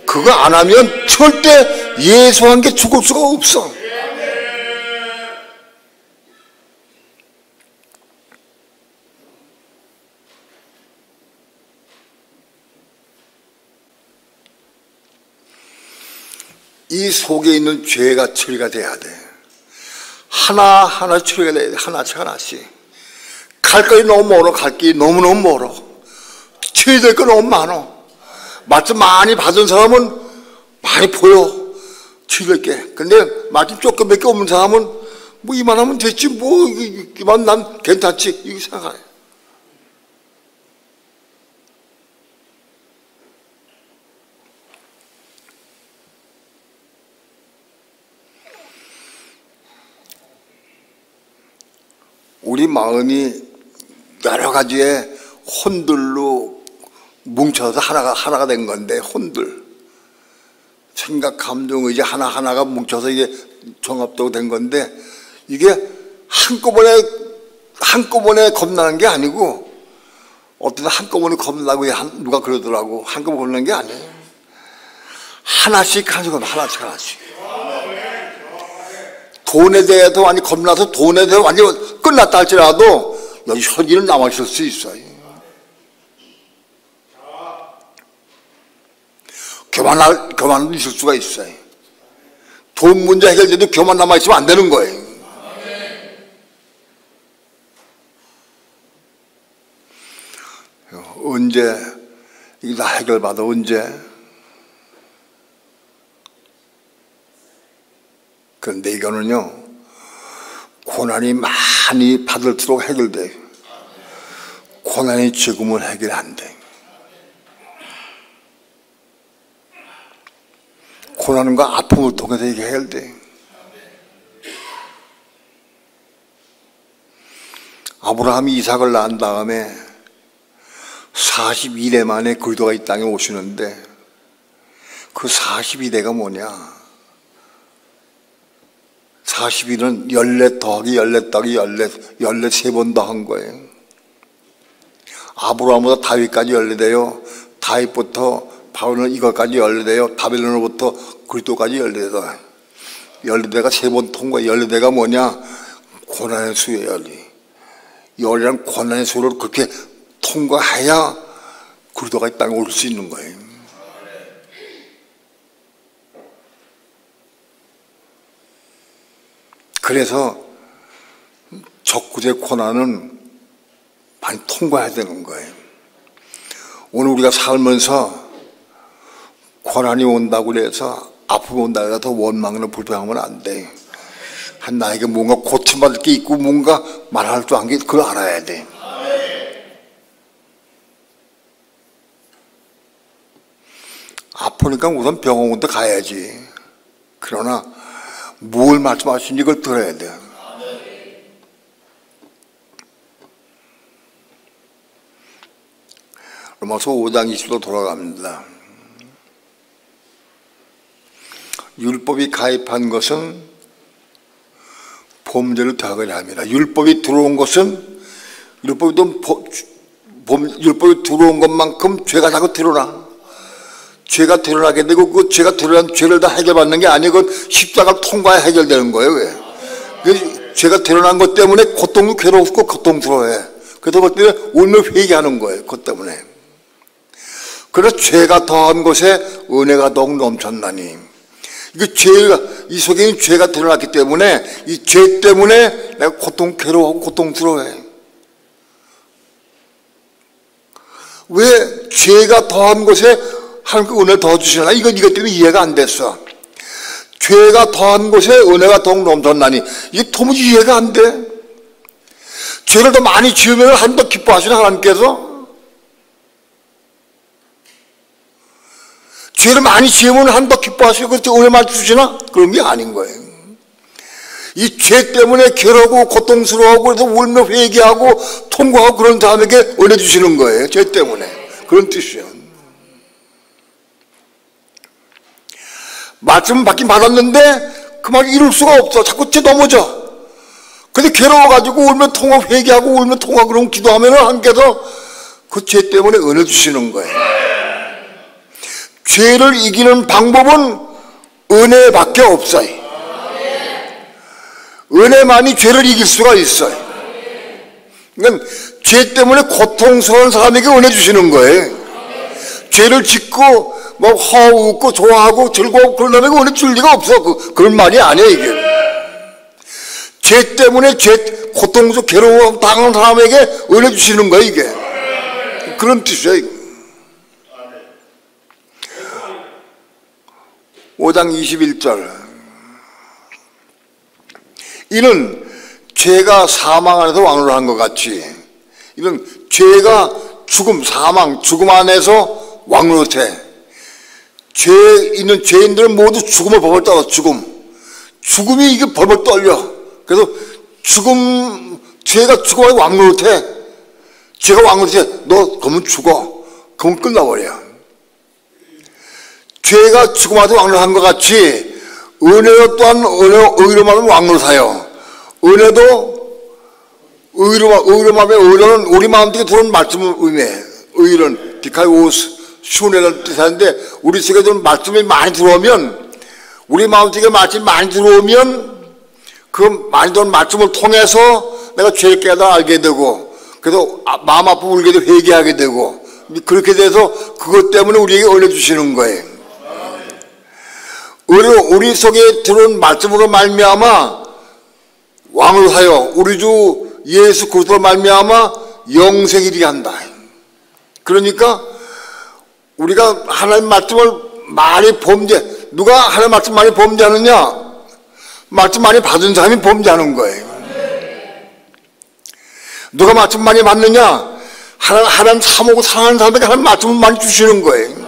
그거 안 하면 절대 예수한 게 죽을 수가 없어. 이 속에 있는 죄가 처리가 돼야 돼. 하나하나 처리가 돼야 돼. 하나씩. 갈 길이 너무 멀어. 갈 길이 너무너무 멀어. 처리될 거 너무 많아. 말씀 많이 받은 사람은 많이 보여. 처리될 게. 근데 말씀 조금밖에 없는 사람은 뭐 이만하면 됐지. 뭐 이만 난 괜찮지. 이렇게 생각해. 우리 마음이 여러 가지의 혼들로 뭉쳐서 하나가 된 건데, 혼들. 생각, 감정, 의지 하나하나가 뭉쳐서 이게 종합적으로 된 건데, 이게 한꺼번에 겁나는 게 아니고, 어떤 한꺼번에 겁나고 누가 그러더라고. 한꺼번에 겁나는 게 아니에요. 하나씩. 돈에 대해서 완전히 겁나서 돈에 대해서 완전히 끝났다 할지라도 여기 현실은 남아있을 수 있어요. 교만은 있을 수가 있어요. 돈 문제 해결돼도 교만 남아있으면 안 되는 거예요. 언제 이게 다 해결받아? 언제? 그런데 이거는요, 고난이 많이 받을수록 해결돼요. 고난이 지금은 해결 안 돼. 고난과 아픔을 통해서 이게 해결돼. 아브라함이 이삭을 낳은 다음에 42대 만에 그리스도가 이 땅에 오시는데, 그 42대가 뭐냐? 40일은 14 더하기 14 더하기 14번 더한 거예요. 아브라함보다 다윗까지 14대요. 다윗부터 바울은 이것까지 14대요. 바벨론으로부터 그리스도까지 14대. 14대가 3번 통과해. 14대가 뭐냐? 고난의 수예요. 열이란 고난의 수를 그렇게 통과해야 그리스도가 이 땅에 올 수 있는 거예요. 그래서 적구제 고난은 많이 통과해야 되는 거예요. 오늘 우리가 살면서 고난이 온다고 해서 아픔이 온다고 해서 원망이나 불평하면 안 돼. 나에게 뭔가 고침받을 게 있고 뭔가 말할 줄 아는 게 그걸 알아야 돼. 아프니까 우선 병원부터 가야지. 그러나 뭘 말씀하시는지 그걸 들어야 돼. 로마서 5장 20로 돌아갑니다. 율법이 가입한 것은 범죄를 더하게 합니다. 율법이 들어온 것은 율법이 들어온 것만큼 죄가 자꾸 드러나. 죄가 드러나게 되고 그 죄가 드러난 죄를 다 해결받는 게 아니고 십자가를 통과해 해결되는 거예요. 왜? 그 죄가 드러난 것 때문에 고통도 괴롭고 고통스러워해. 그래서 그때 오늘 회개하는 거예요. 그것 때문에. 그래서 죄가 더한 곳에 은혜가 더욱 넘쳤나니. 이게 죄가, 이 속에 있는 죄가 드러났기 때문에 이 죄 때문에 내가 괴로워하고 고통스러워해. 왜 죄가 더한 곳에 하나님께 은혜를 더 주시나? 이것 때문에 이해가 안 됐어. 죄가 더한 곳에 은혜가 더욱 넘쳤나니. 이게 도무지 이해가 안 돼. 죄를 더 많이 지으면 하나님 더 기뻐하시나, 하나님께서? 죄를 많이 지으면 하나님 더 기뻐하시고 그때 은혜만 주시나? 그런 게 아닌 거예요. 이 죄 때문에 괴로우고 고통스러워하고 그래서 울며 회개하고 통과하고 그런 사람에게 은혜 주시는 거예요. 죄 때문에. 그런 뜻이에요. 말씀 받긴 받았는데 그 말을 이룰 수가 없어. 자꾸 죄 넘어져. 근데 괴로워가지고 울며 통화 회개하고 울며 통화 그러면 기도하면 하나님께서 그 죄 때문에 은혜 주시는 거예요. 죄를 이기는 방법은 은혜밖에 없어요. 은혜만이 죄를 이길 수가 있어요. 그러니까 죄 때문에 고통스러운 사람에게 은혜 주시는 거예요. 죄를 짓고 뭐 허웃고 좋아하고 즐거워 그런 사람에게 은혜 줄 리가 없어. 그런 말이 아니에요 이게. 죄 때문에 고통스럽고 괴로워 당한 사람에게 은혜 주시는 거예요 이게. 그런 뜻이에요. 5장 21절 이는 죄가 사망 안에서 왕노를 것 같이 이는 죄가 죽음, 사망, 죽음 안에서 왕노릇해. 죄 있는 죄인들은 모두 죽음을 벌벌 떨어. 죽음이 이게 벌벌 떨려. 그래서 죄가 죽음 안에 왕노릇해. 죄가 왕노릇해. 너 그러면 죽어. 그러면 끝나버려. 죄가 죽음 안에서 왕노릇한 것 같이 은혜로 또한 의로만 왕노릇하여 은혜도 의로만 의로는 우리 마음속에 들어온 말씀을 의미해. 의는 디카이오스 슈네라는 뜻인데 우리 속에 들어온 말씀이 많이 들어오면 우리 마음속에 말씀이 많이 들어오면 그 많이 들어온 말씀을 통해서 내가 죄를 깨달아 알게 되고 그래서 마음 아프고 울게도 회개하게 되고 그렇게 돼서 그것 때문에 우리에게 은혜 주시는 거예요. 우리 속에 들어온 말씀으로 말미암아 왕을 하여 우리 주 예수 그리스도로 말미암아 영생이 이르게 한다. 그러니까 우리가 하나님 말씀을 많이 누가 하나님 말씀 많이 범죄하느냐? 말씀 많이 받은 사람이 범죄하는 거예요. 누가 말씀 많이 받느냐? 하나님 사모고 사랑하는 사람에게 하나님 말씀을 많이 주시는 거예요.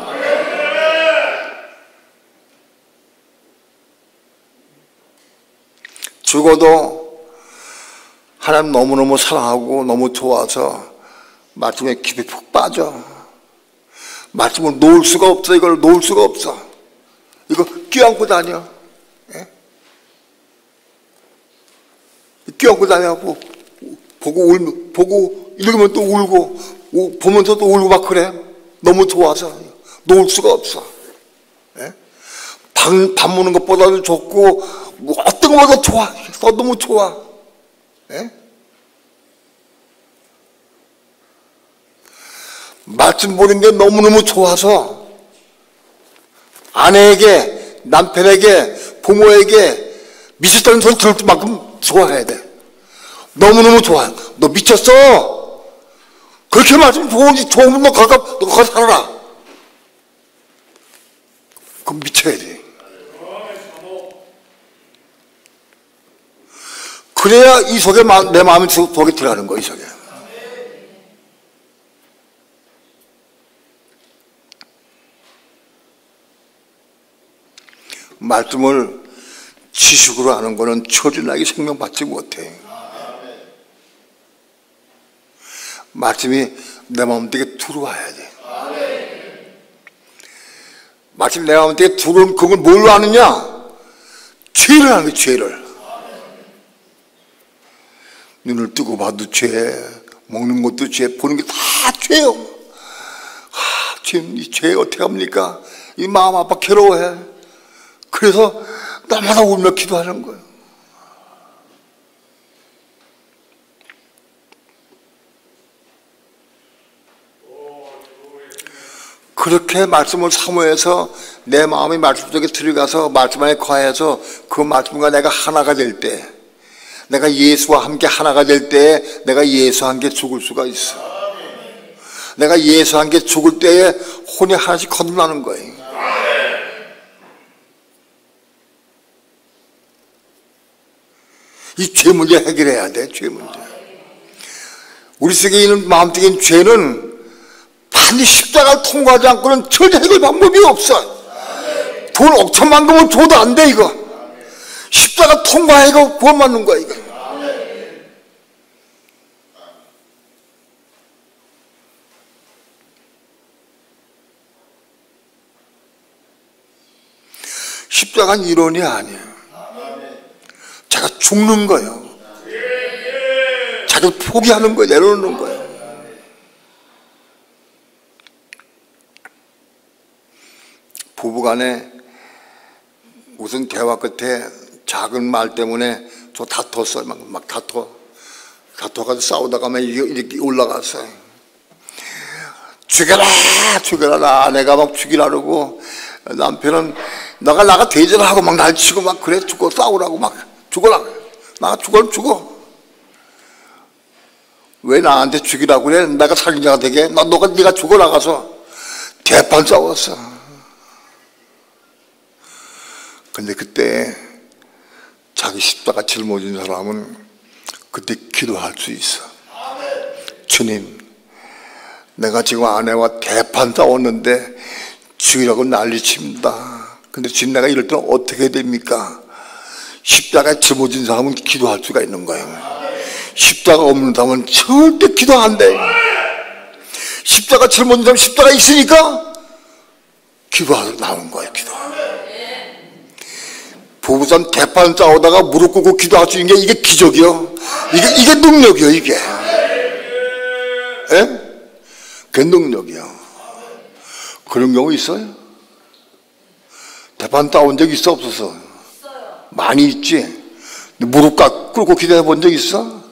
죽어도 하나님 너무너무 사랑하고 너무 좋아서 말씀에 깊이 푹 빠져. 말씀을 놓을 수가 없어. 이걸 놓을 수가 없어. 이거 껴안고 다녀. 예? 껴안고 다녀. 보고 읽으면 또 울고 보면서 또 울고 막 그래. 너무 좋아서 놓을 수가 없어. 예? 밥 먹는 것보다도 좋고 뭐 어떤 것보다 좋아. 너무 좋아. 예? 말씀 보는 게 너무너무 좋아서 아내에게 남편에게 부모에게 미쳤다는 소리 들을 만큼 좋아해야 돼. 너무너무 좋아. 너 미쳤어. 그렇게 말씀 좋으면 너 거기 살아라. 그럼 미쳐야 돼. 그래야 이 속에 내 마음이 속에 들어가는 거야. 이 속에. 말씀을 지식으로 하는 거는 처진하게 생명받지 못해. 말씀이 내 마음속에 들어와야 돼. 말씀이 내 마음속에 들어오면 그걸 뭘로 하느냐? 죄를 하는 거야. 죄를. 눈을 뜨고 봐도 죄, 먹는 것도 죄, 보는 게 다 죄요. 이 죄 어떻게 합니까? 이 마음 아파 괴로워해. 그래서 날마다 울며 기도하는 거예요. 그렇게 말씀을 사모해서 내 마음이 말씀 속에 들어가서 말씀 안에 거해서 그 말씀과 내가 하나가 될 때, 내가 예수와 함께 하나가 될 때에 내가 예수와 함께 죽을 수가 있어. 내가 예수와 함께 죽을 때에 혼이 하나씩 거듭나는 거예요. 이 죄 문제 해결해야 돼. 죄 문제. 우리 속에 있는 마음속에 있는 죄는 반드시 십자가를 통과하지 않고는 절대 해결 방법이 없어. 돈 억천만큼은 줘도 안 돼, 이거. 십자가 통과해가 구원받는 거야, 이거. 십자가는 이론이 아니에요. 자기가 죽는 거예요. 자기가 포기하는 거예요. 내려놓는 거예요. 부부간에 무슨 대화 끝에 작은 말 때문에 저 다퉜어요. 막 다퉈가지고 싸우다가 막 이렇게 올라갔어요. 죽여라, 죽여라. 나 아내가 막 죽이라고, 남편은 나가 대전하고 막 날 치고 막 그래. 죽고 싸우라고 막 죽어라. 나 죽어. 왜 나한테 죽이라고 그래? 내가 살인자가 되게? 네가 죽어 나가서. 대판 싸웠어. 근데 그때 자기 십자가 짊어진 사람은 그때 기도할 수 있어. 주님, 내가 지금 아내와 대판 싸웠는데 죽이라고 난리칩니다. 근데 지금 내가 이럴 때는 어떻게 됩니까? 십자가에 짊어진 사람은 기도할 수가 있는 거예요. 십자가 없는 사람은 절대 기도 안 돼. 십자가 짊어진 사람은 십자가 있으니까 기도하러 나오는 거예요. 기도. 부부싸움 대판 싸우다가 무릎 꿇고 기도할 수 있는 게 이게 기적이요. 이게 능력이요. 이게. 예? 그게 능력이요. 그런 경우 있어요? 대판 싸운 적 있어 없었어? 많이 있지. 무릎 꿇고 기도해 본 적 있어?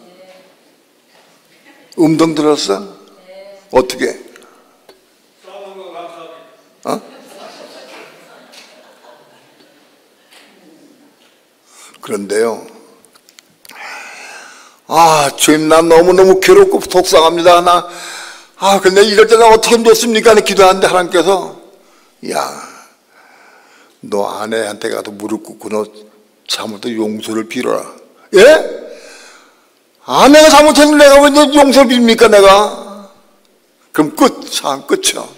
음성 들었어? 어떻게? 어? 그런데요, 주님, 나 너무너무 괴롭고 속상합니다. 근데 이럴 때는 어떻게 하면 좋습니까? 기도하는데 하나님께서, 야, 너 아내한테 가서 무릎 꿇고 너 잘못해 용서를 빌어라. 예? 아내가 잘못했는데 내가 왜 용서를 빕니까, 내가? 그럼 상황 끝이요.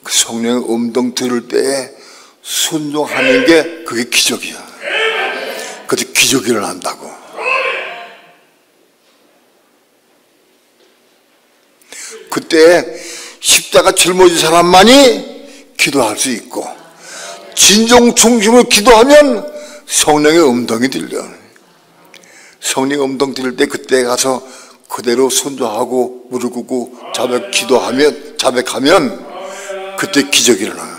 그 성령의 음성 들을 때에 순종하는 게 그게 기적이야. 그래서 기적이 일어난다고. 그때 십자가 짊어진 사람만이 기도할 수 있고, 진정 중심으로 기도하면 성령의 음성이 들려. 성령의 음성 들릴 때 그때 가서 그대로 순종하고 무릎 꿇고 자백하면 그때 기적이 일어나요.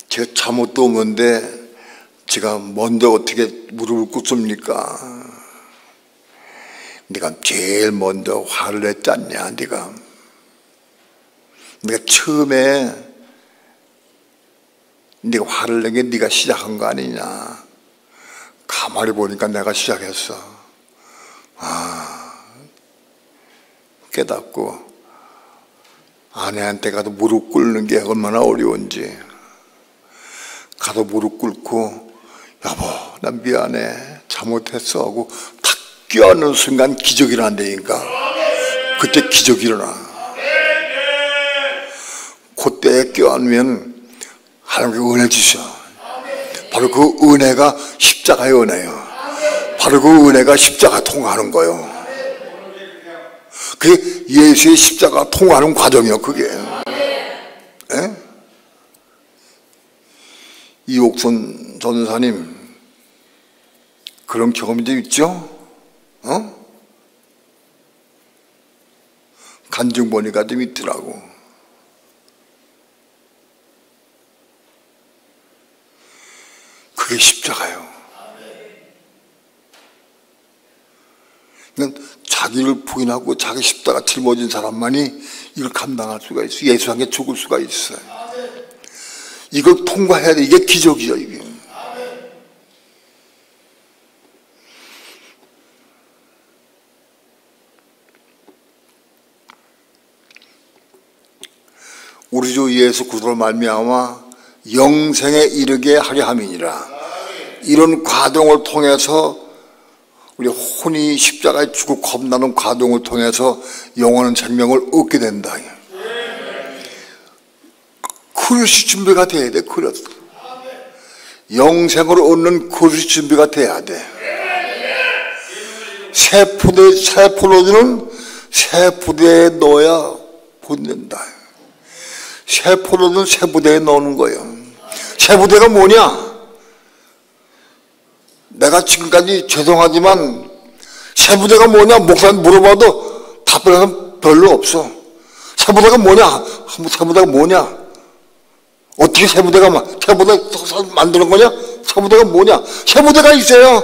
제가 잘못도 없는데 제가 먼저 어떻게 무릎을 꿇습니까? 네가 제일 먼저 화를 냈지 않냐? 네가 처음에 네가 화를 낸 게 네가 시작한 거 아니냐? 가만히 보니까 내가 시작했어. 깨닫고 아내한테 가도 무릎 꿇는 게 얼마나 어려운지 가서 무릎 꿇고, 여보, 난 미안해, 잘못했어 하고 탁 껴안는 순간 기적이 일어난다니까. 그때 기적이 일어나. 그때 껴안으면 하나님께 은혜 주셔. 바로 그 은혜가 십자가의 은혜예요. 바로 그 은혜가 십자가 통과하는 거예요. 그게 예수의 십자가 통과하는 과정이요. 그게. 예? 이옥선 전사님 그런 경험이 좀 있죠? 간증 보니까 좀 있더라고. 그게 십자가요. 그러니까 자기를 부인하고 자기 십자가 짊어진 사람만이 이걸 감당할 수가 있어요. 예수 함께 죽을 수가 있어요. 이걸 통과해야 돼. 이게 기적이죠, 이게. 우리 주 예수 그리스도로 말미암아 영생에 이르게 하려 함이니라. 이런 과정을 통해서 우리 혼이 십자가에 죽고 겁나는 과정을 통해서 영원한 생명을 얻게 된다. 그릇이 준비가 돼야 돼. 그릇. 영생을 얻는 그릇이 준비가 돼야 돼. 새 포도주는 새 부대에 넣어야 본된다. 새 포도주는 새 부대에 넣는 거예요. 새 부대가 뭐냐? 내가 지금까지 죄송하지만 새 부대가 뭐냐? 목사님 물어봐도 답변은 별로 없어. 새 부대가 뭐냐? 새 부대가 뭐냐? 어떻게 새 부대가 만드는 거냐? 새 부대가 뭐냐? 새 부대가 있어야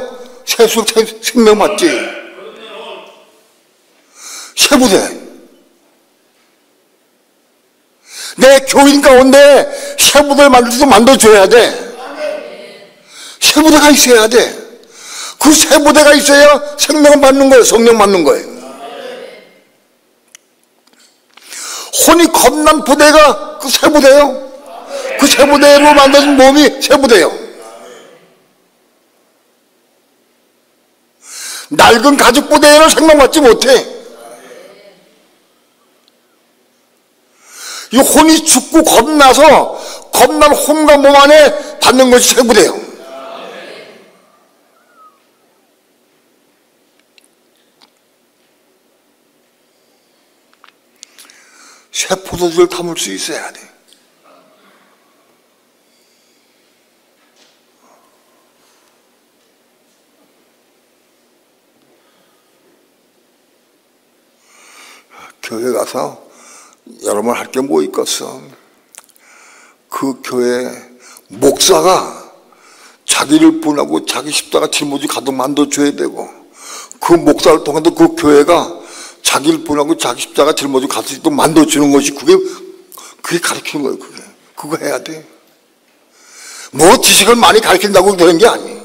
생명 맞지. 새 부대. 내 교인 가운데 새 부대를 만들어줘야 돼. 새 부대가 있어야 돼. 그 새 부대가 있어야 생명을 받는 거예요. 성령 받는 거예요. 혼이 겁난 부대가 그 새 부대예요. 그 새 부대로 만든 몸이 새 부대예요. 낡은 가죽 부대에는 생명 받지 못해. 이 혼이 죽고 겁나서 겁난 혼과 몸 안에 받는 것이 새 부대예요. 새 포도주를 담을 수 있어야 돼. 교회 가서 여러분 할 게 뭐 있겠어? 그 교회 목사가 자기를 분하고 자기 십자가 짊어지 가득 만들어줘야 되고, 그 목사를 통해서 그 교회가 자기를 분하고 자기 십자가 짊어지 가득 만들어주는 것이 그게 가르치는 거예요. 그거 해야 돼. 뭐 지식을 많이 가르친다고 되는 게 아니에요.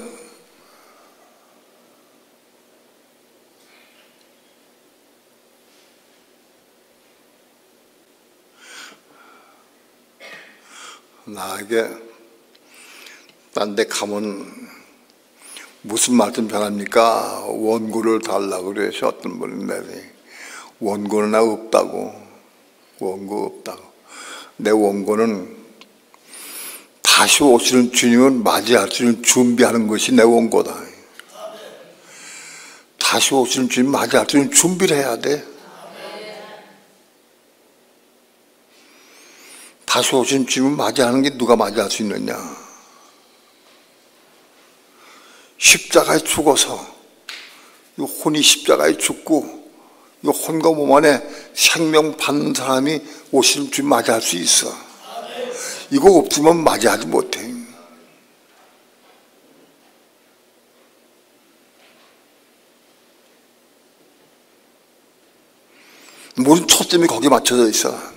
나에게 딴 데 가면 무슨 말씀 전합니까? 원고를 달라고 그래서 어떤 분이 내리 원고는 나 없다고. 원고 없다고. 내 원고는 다시 오시는 주님을 맞이할 수 있는 준비하는 것이 내 원고다. 다시 오시는 주님 맞이할 수 있는 준비를 해야 돼. 다시 오신 주님을 맞이하는 게 누가 맞이할 수 있느냐? 십자가에 죽어서 이 혼이 십자가에 죽고 이 혼과 몸 안에 생명 받는 사람이 오시는 주님 맞이할 수 있어. 이거 없으면 맞이하지 못해. 모든 초점이 거기에 맞춰져 있어.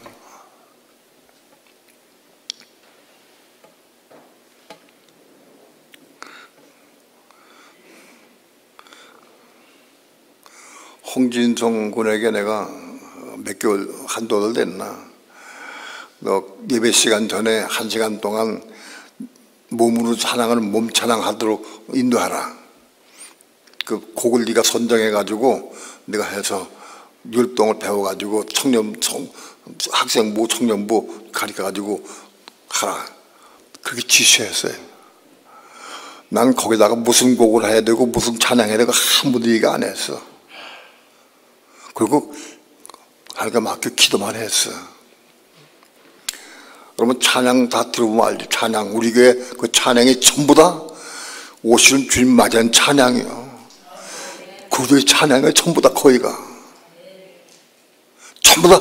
홍진성 군에게 내가 몇 개월, 한두 달 됐나? 너 예배 시간 전에 1시간 동안 몸으로 찬양하는 몸 찬양하도록 인도하라. 그 곡을 네가 선정해가지고 네가 해서 율동을 배워가지고 학생부, 청년부 가르쳐가지고 하라. 그렇게 지시했어요. 난 거기다가 무슨 곡을 해야 되고 무슨 찬양해야 되고 한 번도 얘기 안 했어. 그리고 하루가 막혀 기도만 했어. 여러분 찬양 다 들어보면 알지. 찬양, 우리 교회 그 찬양이 전부 다 오시는 주님 맞이한 찬양이에요. 그 교회 찬양이 전부 다 거의가 전부 다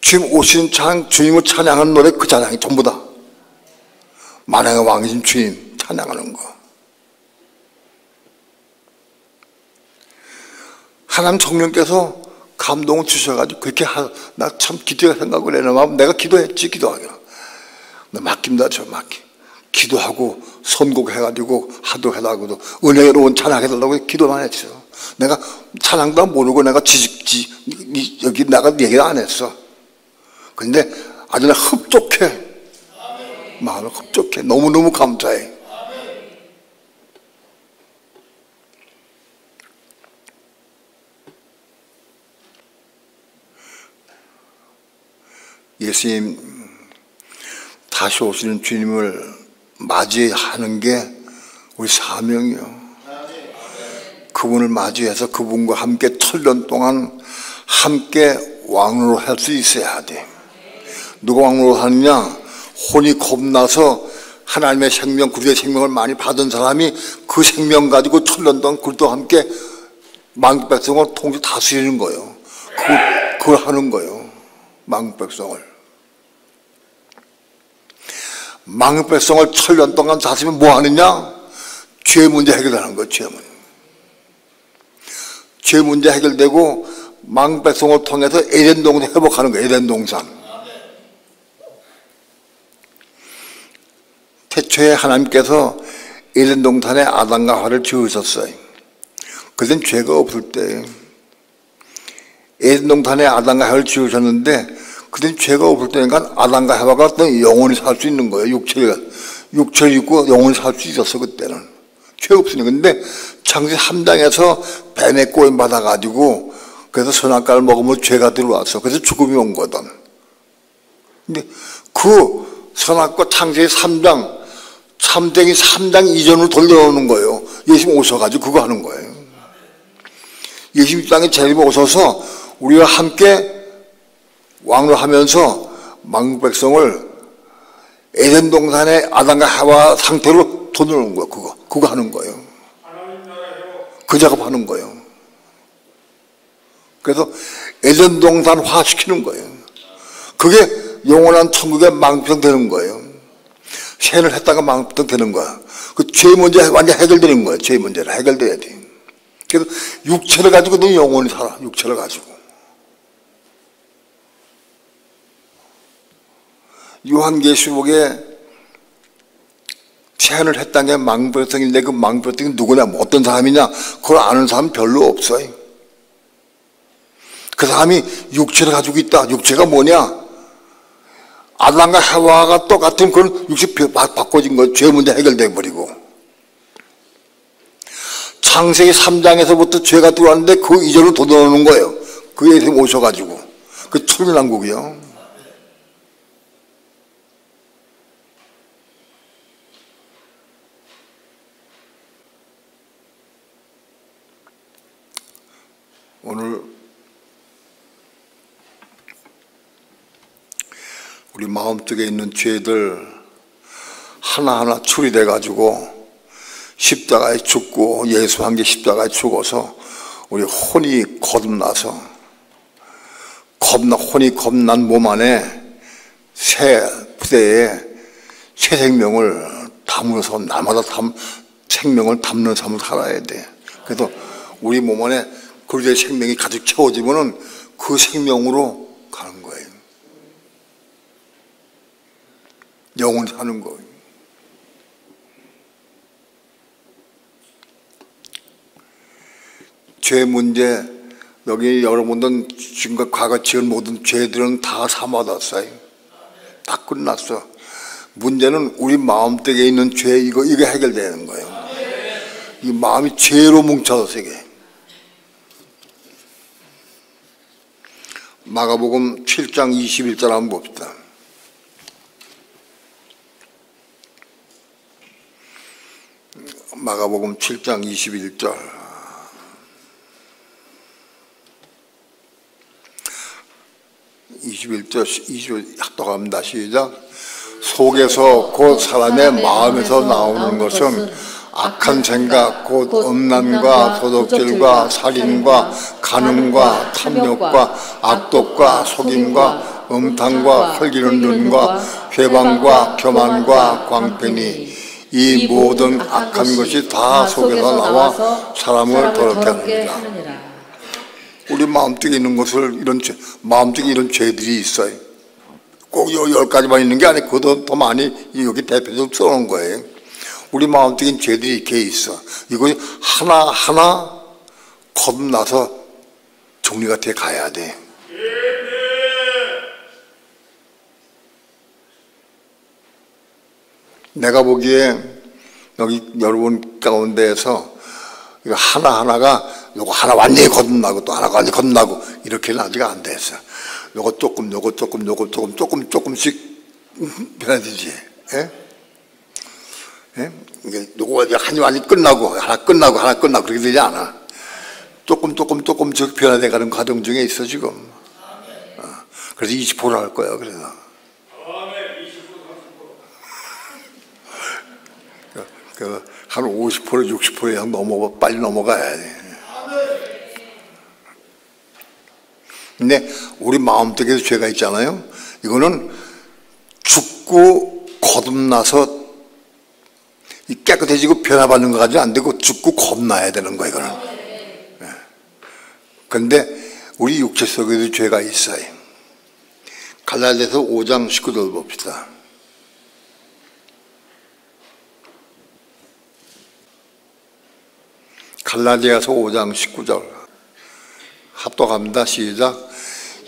주님 오시는 찬양, 주님을 찬양하는 노래 그 찬양이 전부 다 만왕의 왕이신 주님 찬양하는 거. 하나님 성령께서 감동을 주셔가지고 그렇게 나 참 기도해 생각을 해놔. 내가 기도했지. 기도하기로 나 맡깁니다. 저 맡김. 기도하고 선곡해가지고 하도 해달라고도 은혜로운 찬양해달라고 기도만 했어. 내가 찬양도 모르고 내가 여기 내가 얘기를 안 했어. 근데 아주 나 흡족해. 마음을 흡족해. 너무너무 감사해. 예수님 다시 오시는 주님을 맞이하는 게 우리 사명이요. 그분을 맞이해서 그분과 함께 7년 동안 함께 왕으로 할 수 있어야 돼. 누가 왕으로 하느냐? 혼이 겁나서 하나님의 생명, 그리스도의 생명을 많이 받은 사람이 그 생명 가지고 7년 동안 그리스도와 함께 만국 백성을 통치 다스리는 거예요. 그걸 하는 거예요. 만국 백성을. 만국 백성을 7년 동안 다스리면 뭐 하느냐? 죄 문제 해결하는 거예요. 죄 문제 해결되고 만국 백성을 통해서 에덴 동산 회복하는 거예요. 에덴 동산. 태초에 하나님께서 에덴 동산에 아담과 하와를 지으셨어요. 그땐 죄가 없을 때 에덴 동산에 아담과 하와를 지으셨는데 그땐 죄가 없을 때니까 아담과 하와가 또 영원히 살 수 있는 거예요. 육체를 입고 영원히 살 수 있었어. 그때는 죄 없으니까. 근데 창세기 3장에서 뱀의 꼬임 받아가지고 그래서 선악과를 먹으면 죄가 들어왔어. 그래서 죽음이 온 거든. 근데 그 선악과 창세기 3장 참되기 3장 이전으로 돌려오는 거예요. 예수님 오셔가지고 그거 하는 거예요. 예수님 땅에 재림에 오셔서 우리와 함께 왕으로 하면서 만국 백성을 에덴 동산의 아담과 하와 상태로 돌려오는 거예요. 그거 하는 거예요. 그 작업하는 거예요. 그래서 에덴 동산화 시키는 거예요. 그게 영원한 천국의 만국병 되는 거예요. 세를 했다가 만국병 되는 거야. 그 죄 문제 완전 해결되는 거예요. 죄 문제를 해결돼야 돼. 그래서 육체를 가지고 너 영원히 살아. 육체를 가지고. 요한계시록에 세안을 했다는 게 만국병인데 그 만국병이 누구냐, 뭐 어떤 사람이냐, 그걸 아는 사람 별로 없어요. 그 사람이 육체를 가지고 있다. 육체가 뭐냐? 아담과 하와가 똑같은 그런 육체 바꿔진 거, 죄 문제 해결돼 버리고. 창세기 3장에서부터 죄가 들어왔는데 그 이전으로 돋아오는 거예요. 그 예수님 오셔가지고. 그 천년왕국이요. 오늘 우리 마음속에 있는 죄들 하나하나 처리돼 가지고 십자가에 죽고 예수 한 개 십자가에 죽어서 우리 혼이 거듭나서 혼이 겁난 몸 안에 새 부대에 새 생명을 담으면서 날마다 생명을 담는 삶을 살아야 돼. 그래서 우리 몸 안에 그리스도의 생명이 가득 채워지면은 그 생명으로 가는 거예요. 영원히 사는 거예요. 죄 문제, 여기 여러분들 지금과 과거 지은 모든 죄들은 다 사받았어요. 다 끝났어. 문제는 우리 마음속에 있는 죄, 이게 해결되는 거예요. 이 마음이 죄로 뭉쳐서 이게. 마가복음 7장 21절 한번 봅시다. 마가복음 7장 21절. 합독합니다. 시작. 속에서 곧 사람의 마음에서 나오는 것은 악한 생각, 곧 음란과 도둑질과 살인과 간음과 탐욕과 악독과 속임과 음탕과 헐기는 눈과 회방과 교만과 광편이 이 모든 악한 것이 다 속에서 나와 사람을 더럽게 합니다. 우리 마음속에 있는 것을 마음속에 이런 죄들이 있어요. 꼭 10가지만 있는 게 아니고 그것도 더 많이 여기 대표적으로 써놓은 거예요. 우리 마음속에 죄들이 이렇게 있어. 이거 하나하나 겁나서 정리가 돼 가야 돼. 내가 보기에 여기 여러분 가운데에서 이거 하나하나가 요거 하나 완전히 거듭나고 또 하나가 완전히 거듭나고 이렇게는 아직 안 됐어. 요거 조금, 요거 조금, 요거 조금, 조금씩 변해지지. 예? 예? 이게 요거가 한이 끝나고, 하나 끝나고, 그렇게 되지 않아. 조금씩 변화돼 가는 과정 중에 있어, 지금. 그래서 20% 할 거야, 그래서. 한 50%, 60% 이상 빨리 넘어가야 돼. 근데 우리 마음속에도 죄가 있잖아요. 이거는 죽고 거듭나서 깨끗해지고 변화받는 거 가지고 안 되고 죽고 겁나야 되는 거예요, 이거는. 그런데 우리 육체 속에도 죄가 있어요. 갈라디아서 5장 19절 봅시다. 갈라디아서 5장 19절 합독합니다. 시작.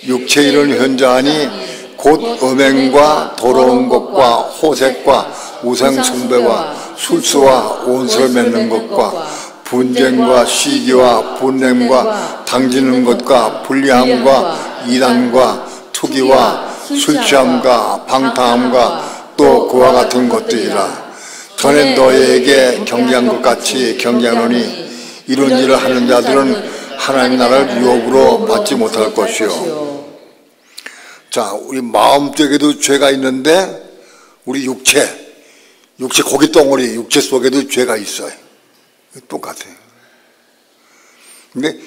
육체 이런 현저하니 곧 음행과 더러운 것과 호색과 우상 숭배와 술수와 온수를 맺는 것과 분쟁과 시기와 분냄과 당지는 것과 불리함과 이단과 투기와 술 취함과 방탕함과 또 그와 같은 것들이라. 전에 너희에게 경계한 것 같이 경계하노니 이런 일을 하는 자들은 하나님 나라를 유업으로 받지 못할 것이요. 자, 우리 마음속에도 죄가 있는데 우리 육체 고기 덩어리 육체 속에도 죄가 있어요. 똑같아요. 근데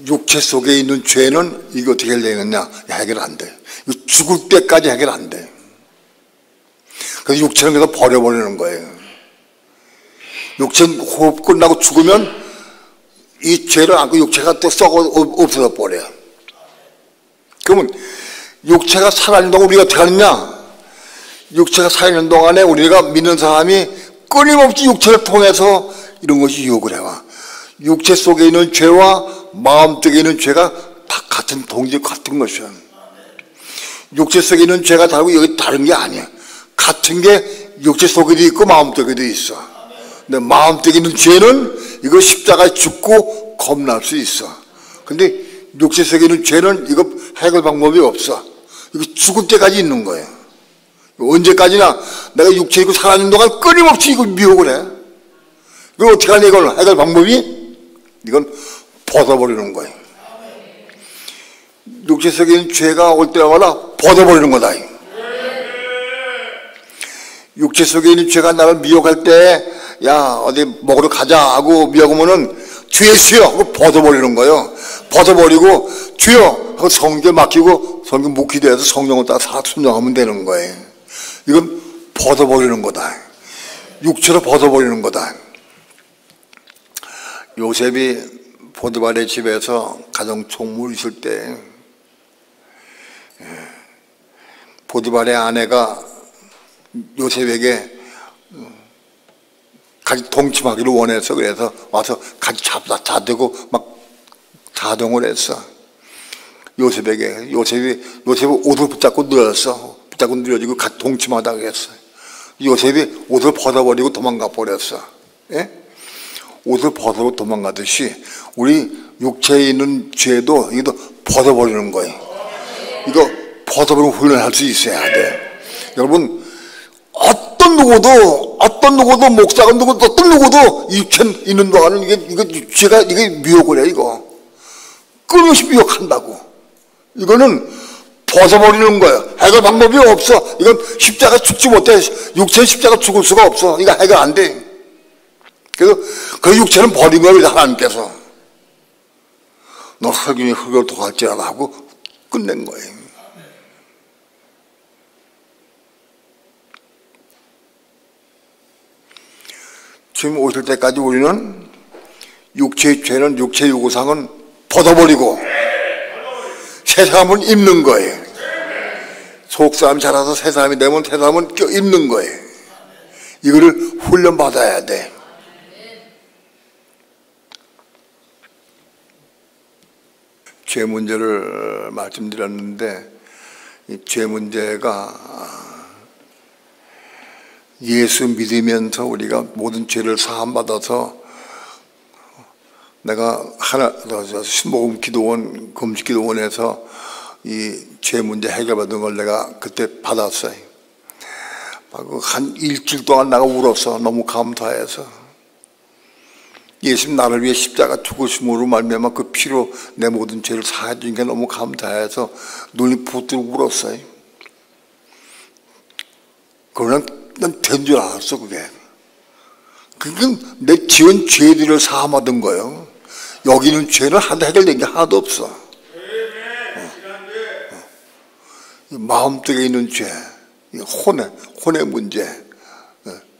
육체 속에 있는 죄는 이거 어떻게 해결되느냐? 해결 안 돼. 죽을 때까지 해결 안 돼. 그래서 육체는 그래서 버려버리는 거예요. 육체는 호흡 끝나고 죽으면 이 죄를 안고 육체가 또 썩어 없어져 버려. 그러면 육체가 살아있는 동안 우리가 어떻게 하느냐? 육체가 살아있는 동안에 우리가 믿는 사람이 끊임없이 육체를 통해서 이런 것이 유혹을 해와. 육체 속에 있는 죄와 마음 속에 있는 죄가 다 같은 동지 같은 것이야. 육체 속에 있는 죄가 다르고 여기 다른 게 아니야. 같은 게 육체 속에도 있고 마음 속에도 있어. 근데 마음 속에 있는 죄는 이거 십자가에 죽고 겁날 수 있어. 근데 육체 속에 있는 죄는 이거 해결 방법이 없어. 이거 죽을 때까지 있는 거예요. 언제까지나 내가 육체 있고 살아있는 동안 끊임없이 이걸 미혹을 해. 이걸 어떻게 하냐, 이걸 해결 방법이? 이건 벗어버리는 거예요. 육체 속에 있는 죄가 올 때마다 벗어버리는 거다. 육체 속에 있는 죄가 나를 미혹할 때, 야, 어디 먹으러 가자 하고 미혹하면은 주여 주여 하고 벗어버리는 거예요. 벗어버리고 주여 하고 성경에 맡기고 성경 묵히돼서 성령을 따라 순종하면 되는 거예요. 이건 벗어버리는 거다. 육체로 벗어버리는 거다. 요셉이 보디발의 집에서 가정 총무를 있을 때 보디발의 아내가 요셉에게 같이 동침하기를 원해서 그래서 와서 같이 자대고 막 자동을 했어. 요셉에게 요셉이 옷을 붙잡고 늘었어. 붙잡고 늘어지고 같이 동침하다고 했어. 요셉이 옷을 벗어버리고 도망가 버렸어. 예? 옷을 벗어버리고 도망가듯이 우리 육체에 있는 죄도 이것도 벗어버리는 거예요. 이거 벗어버리고 훈련할 수 있어야 돼. 여러분, 어떤 누구도 목사가 누구도 어떤 누구도 육체 있는 동안은 이거 죄가 이게 미혹을 해. 이거 끊임없이 미혹한다고. 이거는 벗어버리는 거예요. 해결 방법이 없어. 이건 십자가 죽지 못해. 육체는 십자가 죽을 수가 없어. 이거 해결 안 돼. 그래서 그 육체는 버린 거예요, 하나님께서. 너 흑인이 흑을 도할지라도 하고 끝낸 거예요. 주님 오실 때까지 우리는 육체의 죄는, 육체의 요구사항은 벗어버리고 새 사람은 입는 거예요. 속 사람이 자라서 새 사람이 되면 새 사람은 입는 거예요. 이거를 훈련받아야 돼. 죄 문제를 말씀드렸는데 이 죄 문제가 예수 믿으면서 우리가 모든 죄를 사함받아서 내가 신복음 기도원, 금식 기도원에서 이 죄 문제 해결받은 걸 내가 그때 받았어요. 한 일주일 동안 내가 울었어. 너무 감사해서. 예수님 나를 위해 십자가 죽으심으로 말미암아 그 피로 내 모든 죄를 사해 주신 게 너무 감사해서 눈이 부드러 울었어요. 그러나 난 된 줄 알았어. 그게 내 지은 죄들을 사함받은 거예요. 여기는 죄는 하나도 해결된 게 하나도 없어. 마음속에 있는 죄, 혼의 문제,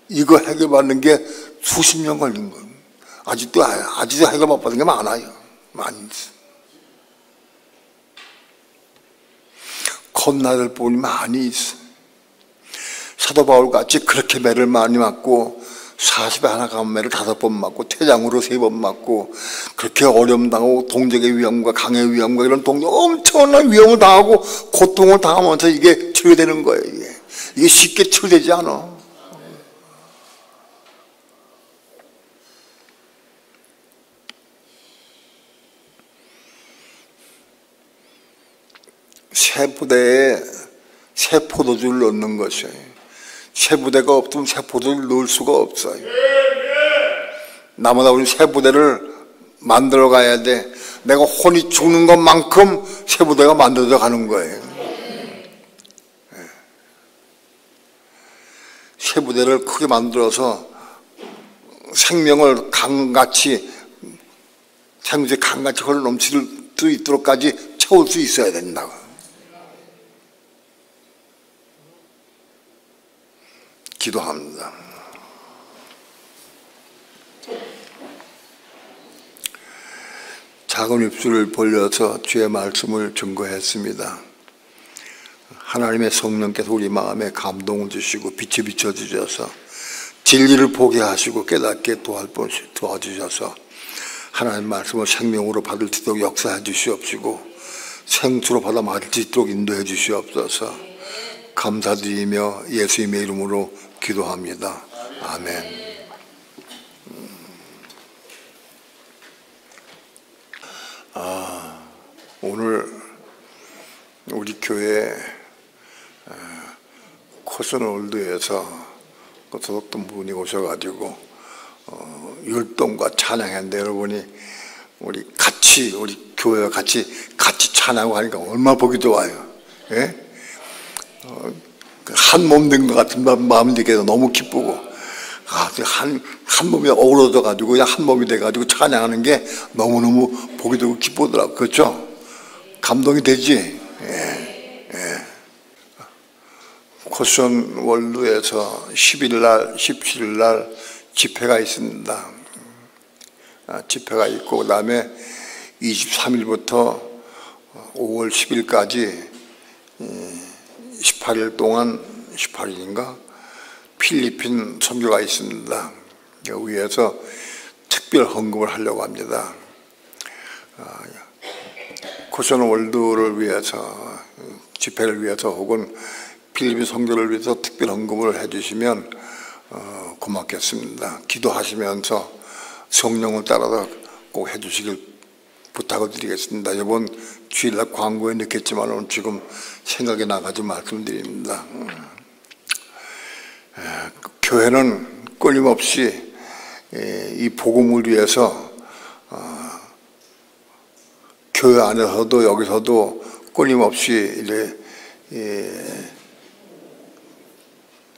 이거 해결받는 게 수십 년 걸린 거예요. 아직도 해결 못 받은 게 많아요. 많이 있어. 겁나들 분이 많이 있어. 사도 바울 같이 그렇게 매를 많이 맞고 40에 하나 가면 매를 5번 맞고 퇴장으로 3번 맞고 그렇게 어려움 당하고 동족의 위험과 강의 위험과 이런 엄청난 위험을 당하고 고통을 당하면서 이게 치료되는 거예요. 이게 쉽게 치료되지 않아. 새 부대에 새 포도주를 넣는 것이에요. 새 부대가 없으면 새 포도주를 넣을 수가 없어요. 나마다 우리 새 부대를 만들어 가야 돼. 내가 혼이 죽는 것만큼 새 부대가 만들어져 가는 거예요. 새 부대를 크게 만들어서 생명을 강같이 생명의 강같이 흘러 넘칠 수 있도록까지 채울 수 있어야 된다고. 기도합니다. 작은 입술을 벌려서 주의 말씀을 증거했습니다. 하나님의 성령께서 우리 마음에 감동을 주시고 빛이 비춰주셔서 진리를 보게 하시고 깨닫게 도와주셔서 하나님의 말씀을 생명으로 받을 수 있도록 역사해 주시옵시고 생수로 받아 마실 수 있도록 인도해 주시옵소서. 감사드리며 예수님의 이름으로 기도합니다. 아멘. 오늘 우리 교회 코스놀드에서 어떤 분이 오셔가지고 율동과 찬양했는데 여러분이 우리 교회와 같이 찬양하고 하니까 얼마나 보기 좋아요. 예? 한 몸 된 것 같은 마음이 들게 너무 기쁘고 한 몸이 어우러져 가지고 그냥 한 몸이 돼 가지고 찬양하는 게 너무너무 보기 좋고 기쁘더라고. 그렇죠? 감동이 되지. 예. 코션 월드에서 10일 날 17일 날 집회가 있습니다. 집회가 있고 그다음에 23일부터 5월 10일까지 18일 동안 18일인가 필리핀 선교가 있습니다. 여기에서 특별 헌금을 하려고 합니다. 코션 월드를 위해서 집회를 위해서 혹은 필리핀 선교를 위해서 특별 헌금을 해주시면 고맙겠습니다. 기도하시면서 성령을 따라서 꼭 해주시길 부탁을 드리겠습니다. 이번 주일날 광고에 넣겠지만 오늘 지금 생각이 나가지고 말씀드립니다. 교회는 끊임없이 이 복음을 위해서 교회 안에서도 여기서도 끊임없이 이제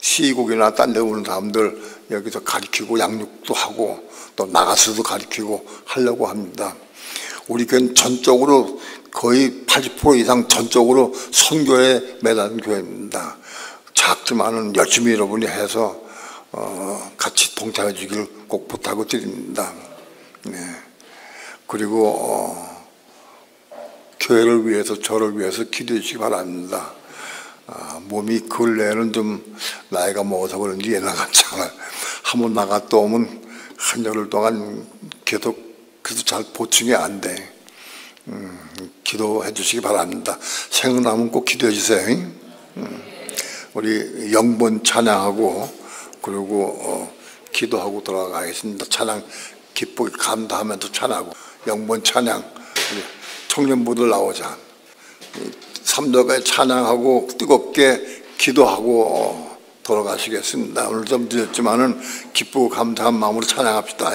시국이나 딴 데 오는 사람들 여기서 가르치고 양육도 하고 또 나가서도 가르치고 하려고 합니다. 우리 교회는 전적으로 거의 80% 이상 전적으로 선교에 매달린 교회입니다. 작지만은 열심히 여러분이 해서 같이 동참해 주길 꼭 부탁을 드립니다. 네. 그리고 교회를 위해서 저를 위해서 기도해 주시기 바랍니다. 몸이 근래에는 좀 나이가 먹어서 그런지 옛날 같지 않아요. 한번 나갔다 오면 한 열흘 동안 계속 잘 보충이 안 돼. 기도해 주시기 바랍니다. 생각나면 꼭 기도해 주세요. 우리 영번 찬양하고 그리고 기도하고 돌아가겠습니다. 찬양 기쁘게 감사하면서 찬양하고 영번 찬양 우리 청년부들 나오자. 삼도가 찬양하고 뜨겁게 기도하고 돌아가시겠습니다. 오늘 좀 늦었지만은 기쁘고 감사한 마음으로 찬양합시다.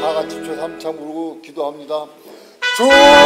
다 같이 주 삼창 부르고 기도합니다. 주